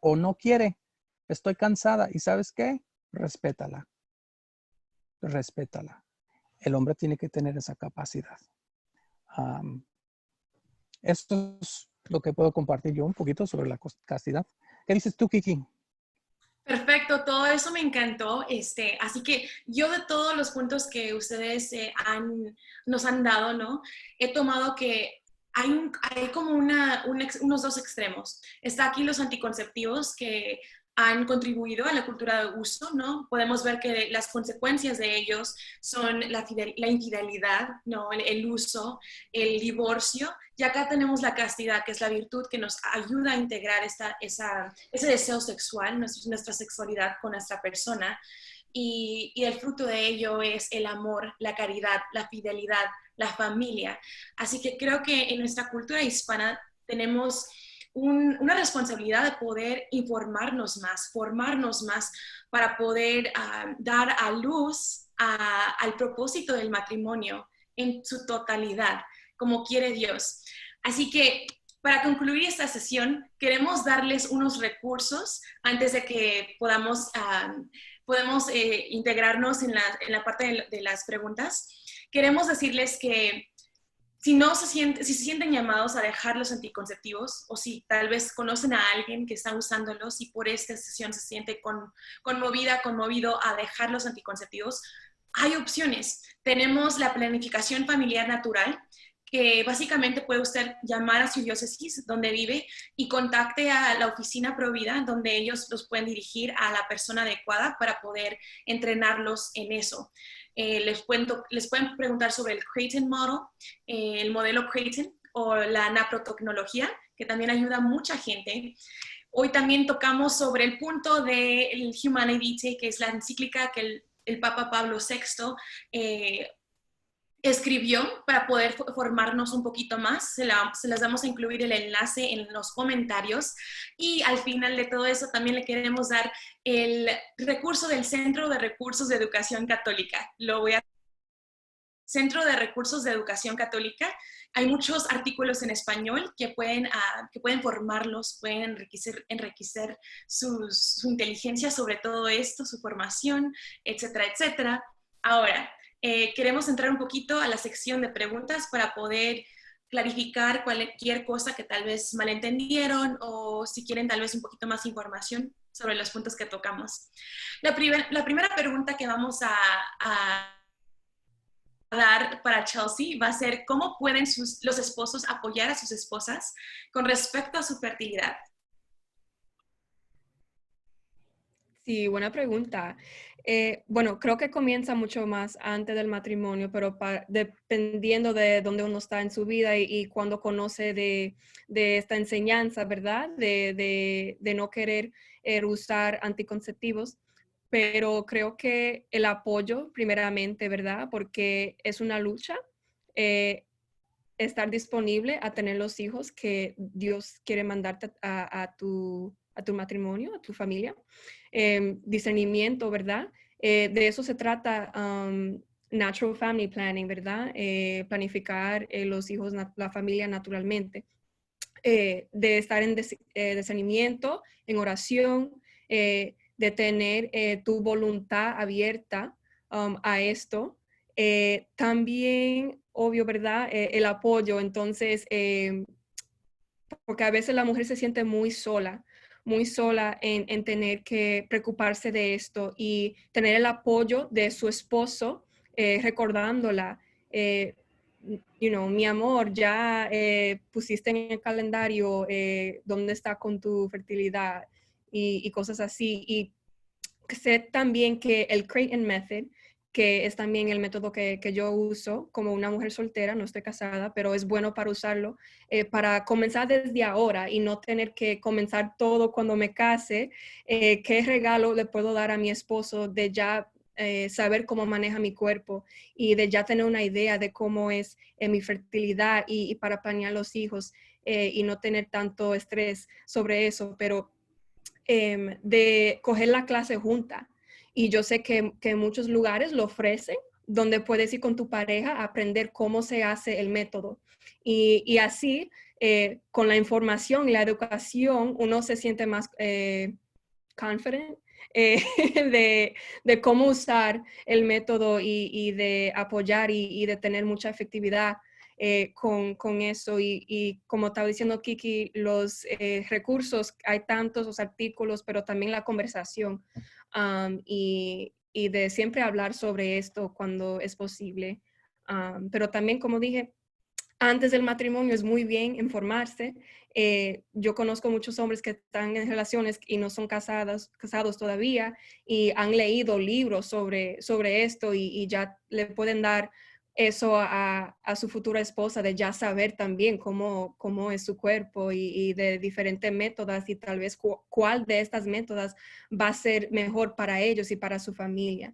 o no quiere. Estoy cansada y ¿sabes qué? Respétala. El hombre tiene que tener esa capacidad. Esto es lo que puedo compartir yo un poquito sobre la castidad. ¿Qué dices tú, Kiki? Perfecto, todo eso me encantó. Así que yo de todos los puntos que ustedes nos han dado, ¿no? He tomado que hay como unos dos extremos. Está aquí los anticonceptivos que han contribuido a la cultura de uso, ¿no? Podemos ver que las consecuencias de ellos son la infidelidad, ¿no? El uso, el divorcio. Y acá tenemos la castidad, que es la virtud que nos ayuda a integrar ese deseo sexual, nuestra sexualidad con nuestra persona. Y el fruto de ello es el amor, la caridad, la fidelidad, la familia. Así que creo que en nuestra cultura hispana tenemos una responsabilidad de poder informarnos más, formarnos más para poder dar a luz al propósito del matrimonio en su totalidad, como quiere Dios. Así que para concluir esta sesión, queremos darles unos recursos antes de que podamos integrarnos en la parte de las preguntas. Queremos decirles que si se sienten llamados a dejar los anticonceptivos o si tal vez conocen a alguien que está usándolos y por esta sesión se siente conmovido a dejar los anticonceptivos, hay opciones. Tenemos la planificación familiar natural, que básicamente puede usted llamar a su diócesis donde vive y contacte a la oficina Provida, donde ellos los pueden dirigir a la persona adecuada para poder entrenarlos en eso. Les pueden preguntar sobre el Creighton Model, el modelo Creighton o la naprotecnología, que también ayuda a mucha gente. Hoy también tocamos sobre el punto del Humanae Vitae, que es la encíclica que el Papa Pablo VI escribió para poder formarnos un poquito más. Se las vamos a incluir el enlace en los comentarios. Y al final de todo eso también le queremos dar el recurso del Centro de Recursos de Educación Católica. Centro de Recursos de Educación Católica. Hay muchos artículos en español que pueden formarlos, pueden enriquecer su inteligencia sobre todo esto, su formación, etcétera, etcétera. Ahora, queremos entrar un poquito a la sección de preguntas para poder clarificar cualquier cosa que tal vez malentendieron o si quieren tal vez un poquito más información sobre los puntos que tocamos. La primera pregunta que vamos a dar para Chelsea va a ser ¿cómo pueden los esposos apoyar a sus esposas con respecto a su fertilidad? Sí, buena pregunta. Bueno, creo que comienza mucho más antes del matrimonio, pero dependiendo de dónde uno está en su vida y cuando conoce de esta enseñanza, ¿verdad? De no querer usar anticonceptivos. Pero creo que el apoyo, primeramente, ¿verdad? Porque es una lucha. Estar disponible a tener los hijos que Dios quiere mandarte a tu matrimonio, a tu familia. Discernimiento, ¿verdad? De eso se trata Natural Family Planning, ¿verdad? Planificar los hijos, la familia naturalmente. De estar en discernimiento, en oración, de tener tu voluntad abierta a esto. También, obvio, ¿verdad? El apoyo. Entonces, porque a veces la mujer se siente muy sola en tener que preocuparse de esto y tener el apoyo de su esposo, recordándola mi amor, ya pusiste en el calendario dónde está con tu fertilidad y cosas así. Y sé también que el Creighton Method, que es también el método que yo uso como una mujer soltera, no estoy casada, pero es bueno para usarlo, para comenzar desde ahora y no tener que comenzar todo cuando me case. ¿Qué regalo le puedo dar a mi esposo de ya saber cómo maneja mi cuerpo y de ya tener una idea de cómo es mi fertilidad y para planear los hijos y no tener tanto estrés sobre eso? Pero de coger la clase junta. Y yo sé que muchos lugares lo ofrecen, donde puedes ir con tu pareja a aprender cómo se hace el método. Y así, con la información y la educación, uno se siente más confident eh, de cómo usar el método y de apoyar y de tener mucha efectividad con eso. Y como estaba diciendo Kiki, los recursos, hay tantos los artículos, pero también la conversación y de siempre hablar sobre esto cuando es posible. Pero también, como dije, antes del matrimonio es muy bien informarse. Yo conozco muchos hombres que están en relaciones y no son casados todavía y han leído libros sobre esto y ya le pueden dar eso a su futura esposa, de ya saber también cómo es su cuerpo y de diferentes métodos y tal vez cuál de estas métodos va a ser mejor para ellos y para su familia.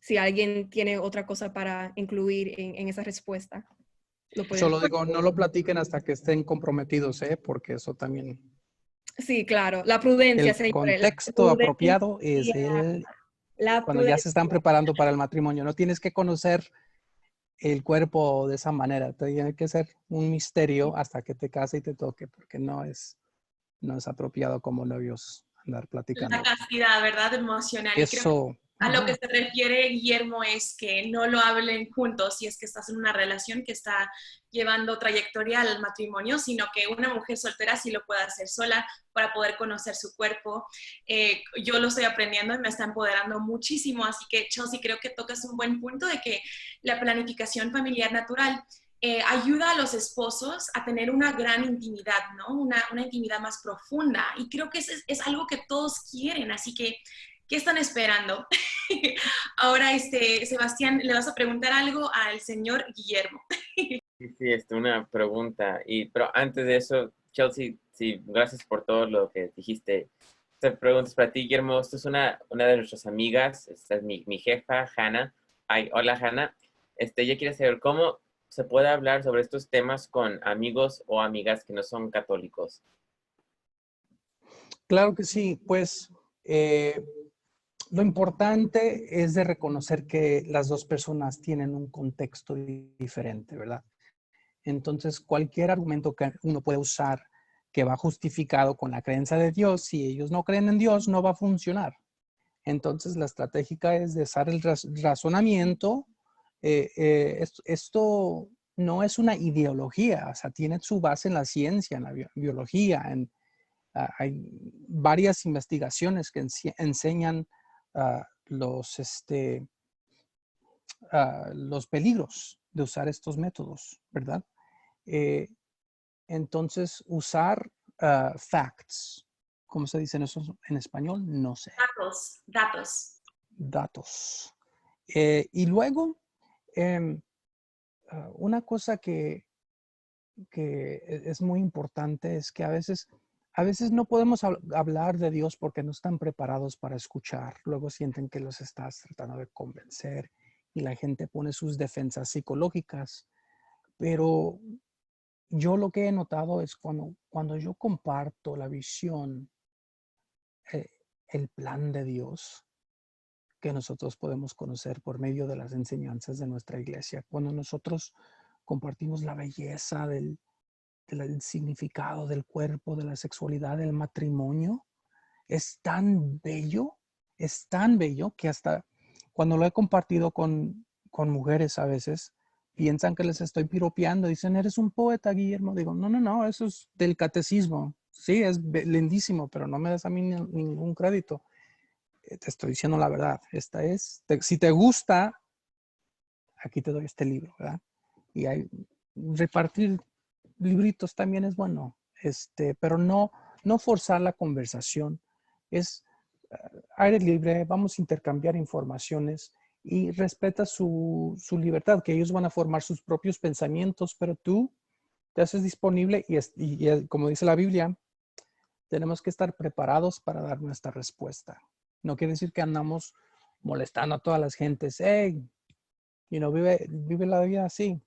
Si alguien tiene otra cosa para incluir en esa respuesta, lo pueden. Solo digo, no lo platiquen hasta que estén comprometidos, ¿eh? Porque eso también. Sí, claro, la prudencia, El señores, la contexto apropiado es prudencia, la cuando ya se están prudencia. preparando para el matrimonio. No tienes que conocer el cuerpo de esa manera. Tiene que ser un misterio hasta que te case y te toque, porque no es apropiado como novios andar La platicando. castidad, ¿verdad? Emocional. Y creo que Eso, a lo que ajá, se refiere Guillermo es que no lo hablen juntos si es que estás en una relación que está llevando trayectoria al matrimonio, sino que una mujer soltera sí lo puede hacer sola para poder conocer su cuerpo. Yo lo estoy aprendiendo y me está empoderando muchísimo, así que Chelsea, creo que tocas un buen punto de que la planificación familiar natural ayuda a los esposos a tener una gran intimidad, ¿no? Una intimidad más profunda. Y creo que es algo que todos quieren, así que, ¿qué están esperando? Ahora, Sebastián, le vas a preguntar algo al señor Guillermo. Sí, sí, una pregunta. Pero antes de eso, Chelsea, sí, gracias por todo lo que dijiste. Esta pregunta es para ti, Guillermo. Esta es una de nuestras amigas. Esta es mi jefa, Hannah. Ay, hola, Hannah. Ella quiere saber cómo se puede hablar sobre estos temas con amigos o amigas que no son católicos. claro que sí. Pues lo importante es de reconocer que las dos personas tienen un contexto diferente, ¿verdad? Entonces, cualquier argumento que uno puede usar que va justificado con la creencia de Dios, si ellos no creen en Dios, no va a funcionar. Entonces, la estratégica es de usar el razonamiento. Esto no es una ideología, o sea, tiene su base en la ciencia, en la biología. Hay varias investigaciones que enseñan los peligros de usar estos métodos, ¿verdad? Eh, entonces, usar facts, ¿cómo se dice eso en español? No sé. Datos. Datos. Y luego, una cosa que es muy importante es que a veces no podemos hablar de Dios porque no están preparados para escuchar. Luego sienten que los estás tratando de convencer y la gente pone sus defensas psicológicas. Pero yo lo que he notado es cuando yo comparto la visión, eh, el plan de Dios que nosotros podemos conocer por medio de las enseñanzas de nuestra iglesia, cuando nosotros compartimos la belleza del significado del cuerpo, de la sexualidad, del matrimonio, es tan bello que hasta cuando lo he compartido con mujeres a veces, piensan que les estoy piropeando. Dicen, eres un poeta, Guillermo. Digo, no, eso es del catecismo. Sí, es lindísimo, pero no me das a mí ningún crédito. Te estoy diciendo la verdad. Si te gusta, aquí te doy este libro, ¿verdad? Y repartir libritos también es bueno, pero no forzar la conversación. Es aire libre, vamos a intercambiar informaciones y respeta su libertad, que ellos van a formar sus propios pensamientos, pero tú te haces disponible y como dice la Biblia, tenemos que estar preparados para dar nuestra respuesta. No quiere decir que andamos molestando a todas las gentes. Hey, vive la vida así.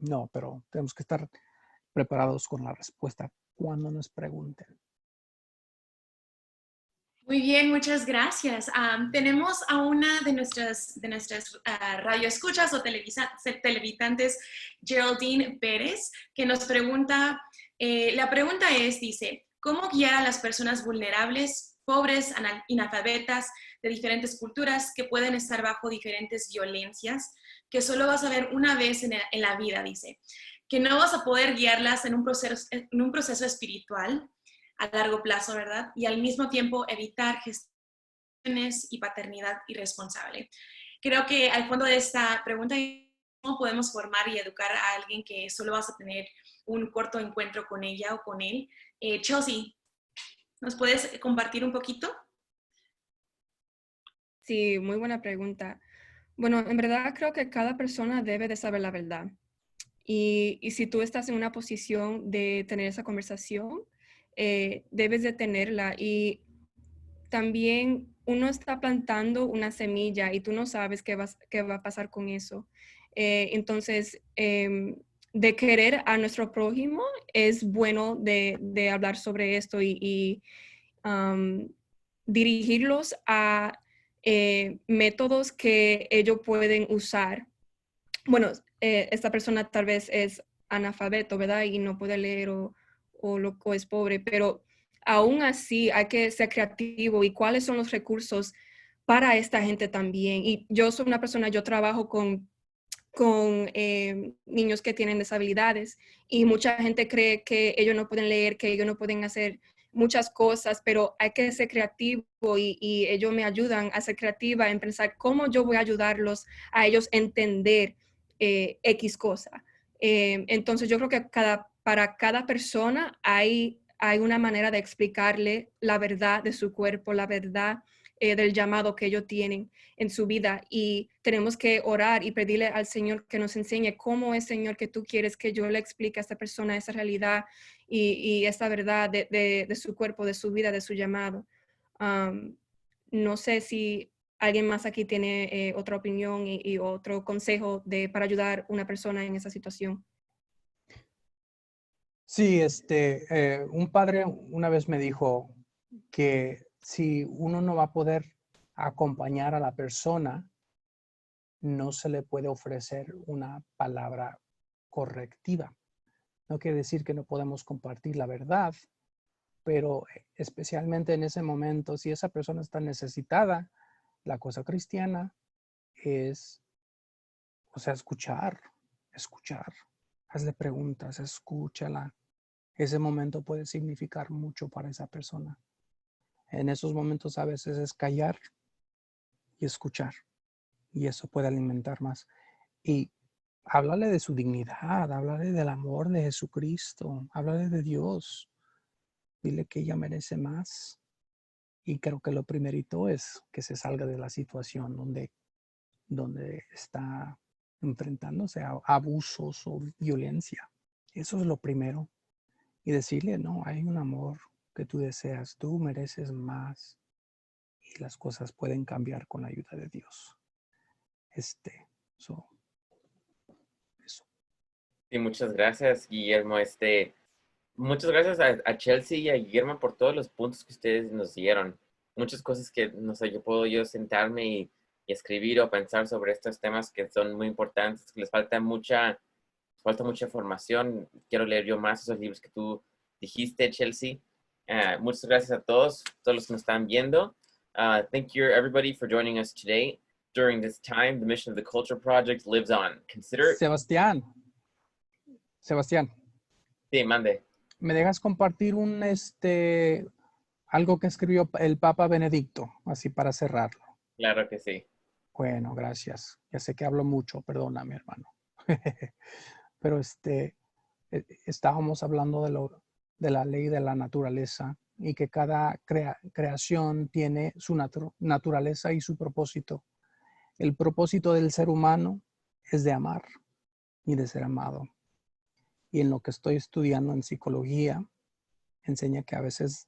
No, pero tenemos que estar preparados con la respuesta cuando nos pregunten. Muy bien, muchas gracias. Tenemos a una de nuestras radioescuchas o televidentes, Geraldine Pérez, que nos pregunta, la pregunta es, dice, ¿cómo guiar a las personas vulnerables, pobres, analfabetas, de diferentes culturas que pueden estar bajo diferentes violencias, que solo vas a ver una vez en la vida, dice, que no vas a poder guiarlas en un proceso espiritual a largo plazo, ¿verdad? Y al mismo tiempo evitar gestiones y paternidad irresponsable. Creo que al fondo de esta pregunta, ¿cómo podemos formar y educar a alguien que solo vas a tener un corto encuentro con ella o con él? Chelsea, ¿nos puedes compartir un poquito? Sí, muy buena pregunta. Bueno, en verdad creo que cada persona debe de saber la verdad. Y si tú estás en una posición de tener esa conversación, debes de tenerla. Y también uno está plantando una semilla y tú no sabes qué va a pasar con eso. Entonces, de querer a nuestro prójimo, es bueno de hablar sobre esto y dirigirlos a métodos que ellos pueden usar. Bueno, esta persona tal vez es analfabeto, ¿verdad? Y no puede leer o es pobre, pero aún así hay que ser creativo y cuáles son los recursos para esta gente también. Y yo soy una persona, yo trabajo con niños que tienen disabilidades y mucha gente cree que ellos no pueden leer, que ellos no pueden hacer muchas cosas, pero hay que ser creativo y ellos me ayudan a ser creativa en pensar cómo yo voy a ayudarlos a ellos entender X cosa. Entonces yo creo que para cada persona hay una manera de explicarle la verdad de su cuerpo, la verdad del llamado que ellos tienen en su vida y tenemos que orar y pedirle al Señor que nos enseñe cómo es, Señor, que tú quieres que yo le explique a esta persona esa realidad y esta verdad de su cuerpo, de su vida, de su llamado. No sé si alguien más aquí tiene otra opinión y otro consejo para ayudar a una persona en esa situación. Sí, un padre una vez me dijo que si uno no va a poder acompañar a la persona, no se le puede ofrecer una palabra correctiva. No quiere decir que no podemos compartir la verdad, pero especialmente en ese momento, si esa persona está necesitada, la cosa cristiana es, escuchar. Hazle preguntas, escúchala. Ese momento puede significar mucho para esa persona. En esos momentos a veces es callar y escuchar. Y eso puede alimentar más. Y háblale de su dignidad, háblale del amor de Jesucristo, háblale de Dios. Dile que ella merece más. Y creo que lo primerito es que se salga de la situación donde está enfrentándose a abusos o violencia. Eso es lo primero. Y decirle, no, hay un amor que tú deseas, tú mereces más. Y las cosas pueden cambiar con la ayuda de Dios. Eso. Sí, muchas gracias, Guillermo. Muchas gracias a Chelsea y a Guillermo por todos los puntos que ustedes nos dieron. Muchas cosas que, no sé, yo puedo sentarme y escribir o pensar sobre estos temas que son muy importantes, que les falta mucha información. Quiero leer yo más esos libros que tú dijiste, Chelsea. Muchas gracias a todos los que nos están viendo. Thank you, everybody, for joining us today. During this time, the mission of the Culture Project lives on. Consider... Sebastián. Sí, mande. ¿Me dejas compartir algo que escribió el Papa Benedicto, así para cerrarlo? Claro que sí. Bueno, gracias. Ya sé que hablo mucho, perdóname, hermano. Pero estábamos hablando de la ley de la naturaleza y que cada creación tiene su naturaleza y su propósito. El propósito del ser humano es de amar y de ser amado. Y en lo que estoy estudiando en psicología, enseña que a veces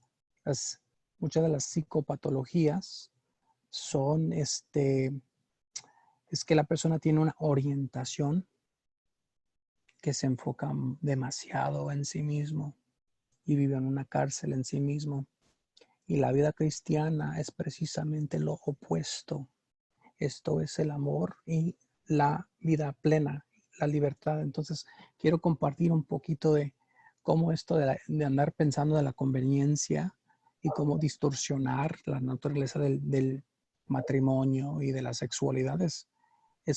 muchas de las psicopatologías son es que la persona tiene una orientación que se enfoca demasiado en sí mismo y vive en una cárcel en sí mismo. Y la vida cristiana es precisamente lo opuesto. Esto es el amor y la vida plena, la libertad. Entonces, quiero compartir un poquito de cómo esto de andar pensando de la conveniencia y cómo distorsionar la naturaleza del matrimonio y de la sexualidad es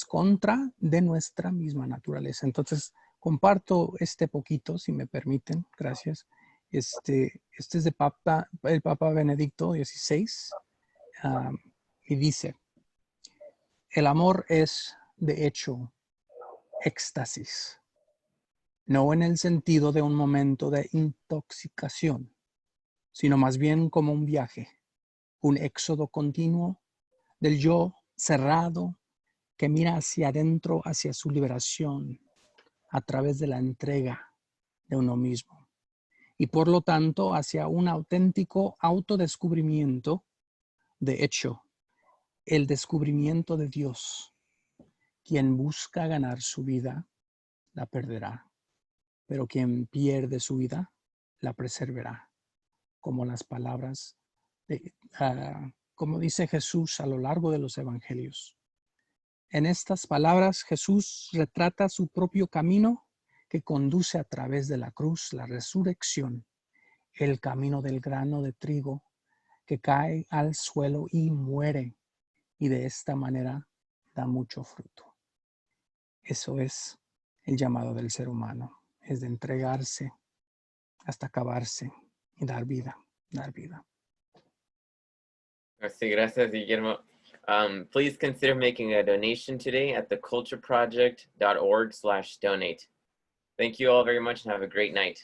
contra de nuestra misma naturaleza. Entonces, comparto poquito, si me permiten. Gracias. Este es de el Papa Benedicto XVI, y dice: el amor es, de hecho, éxtasis, no en el sentido de un momento de intoxicación, sino más bien como un viaje, un éxodo continuo del yo cerrado que mira hacia adentro, hacia su liberación, a través de la entrega de uno mismo, y por lo tanto hacia un auténtico autodescubrimiento. De hecho, el descubrimiento de Dios. Quien busca ganar su vida, la perderá, pero quien pierde su vida, la preservará, como las palabras como dice Jesús a lo largo de los evangelios. En estas palabras, Jesús retrata su propio camino que conduce a través de la cruz, la resurrección, el camino del grano de trigo que cae al suelo y muere, y de esta manera da mucho fruto. Eso es el llamado del ser humano, es de entregarse hasta acabarse y dar vida, dar vida. Sí, gracias, Guillermo. Please consider making a donation today at thecultureproject.org/donate. Thank you all very much and have a great night.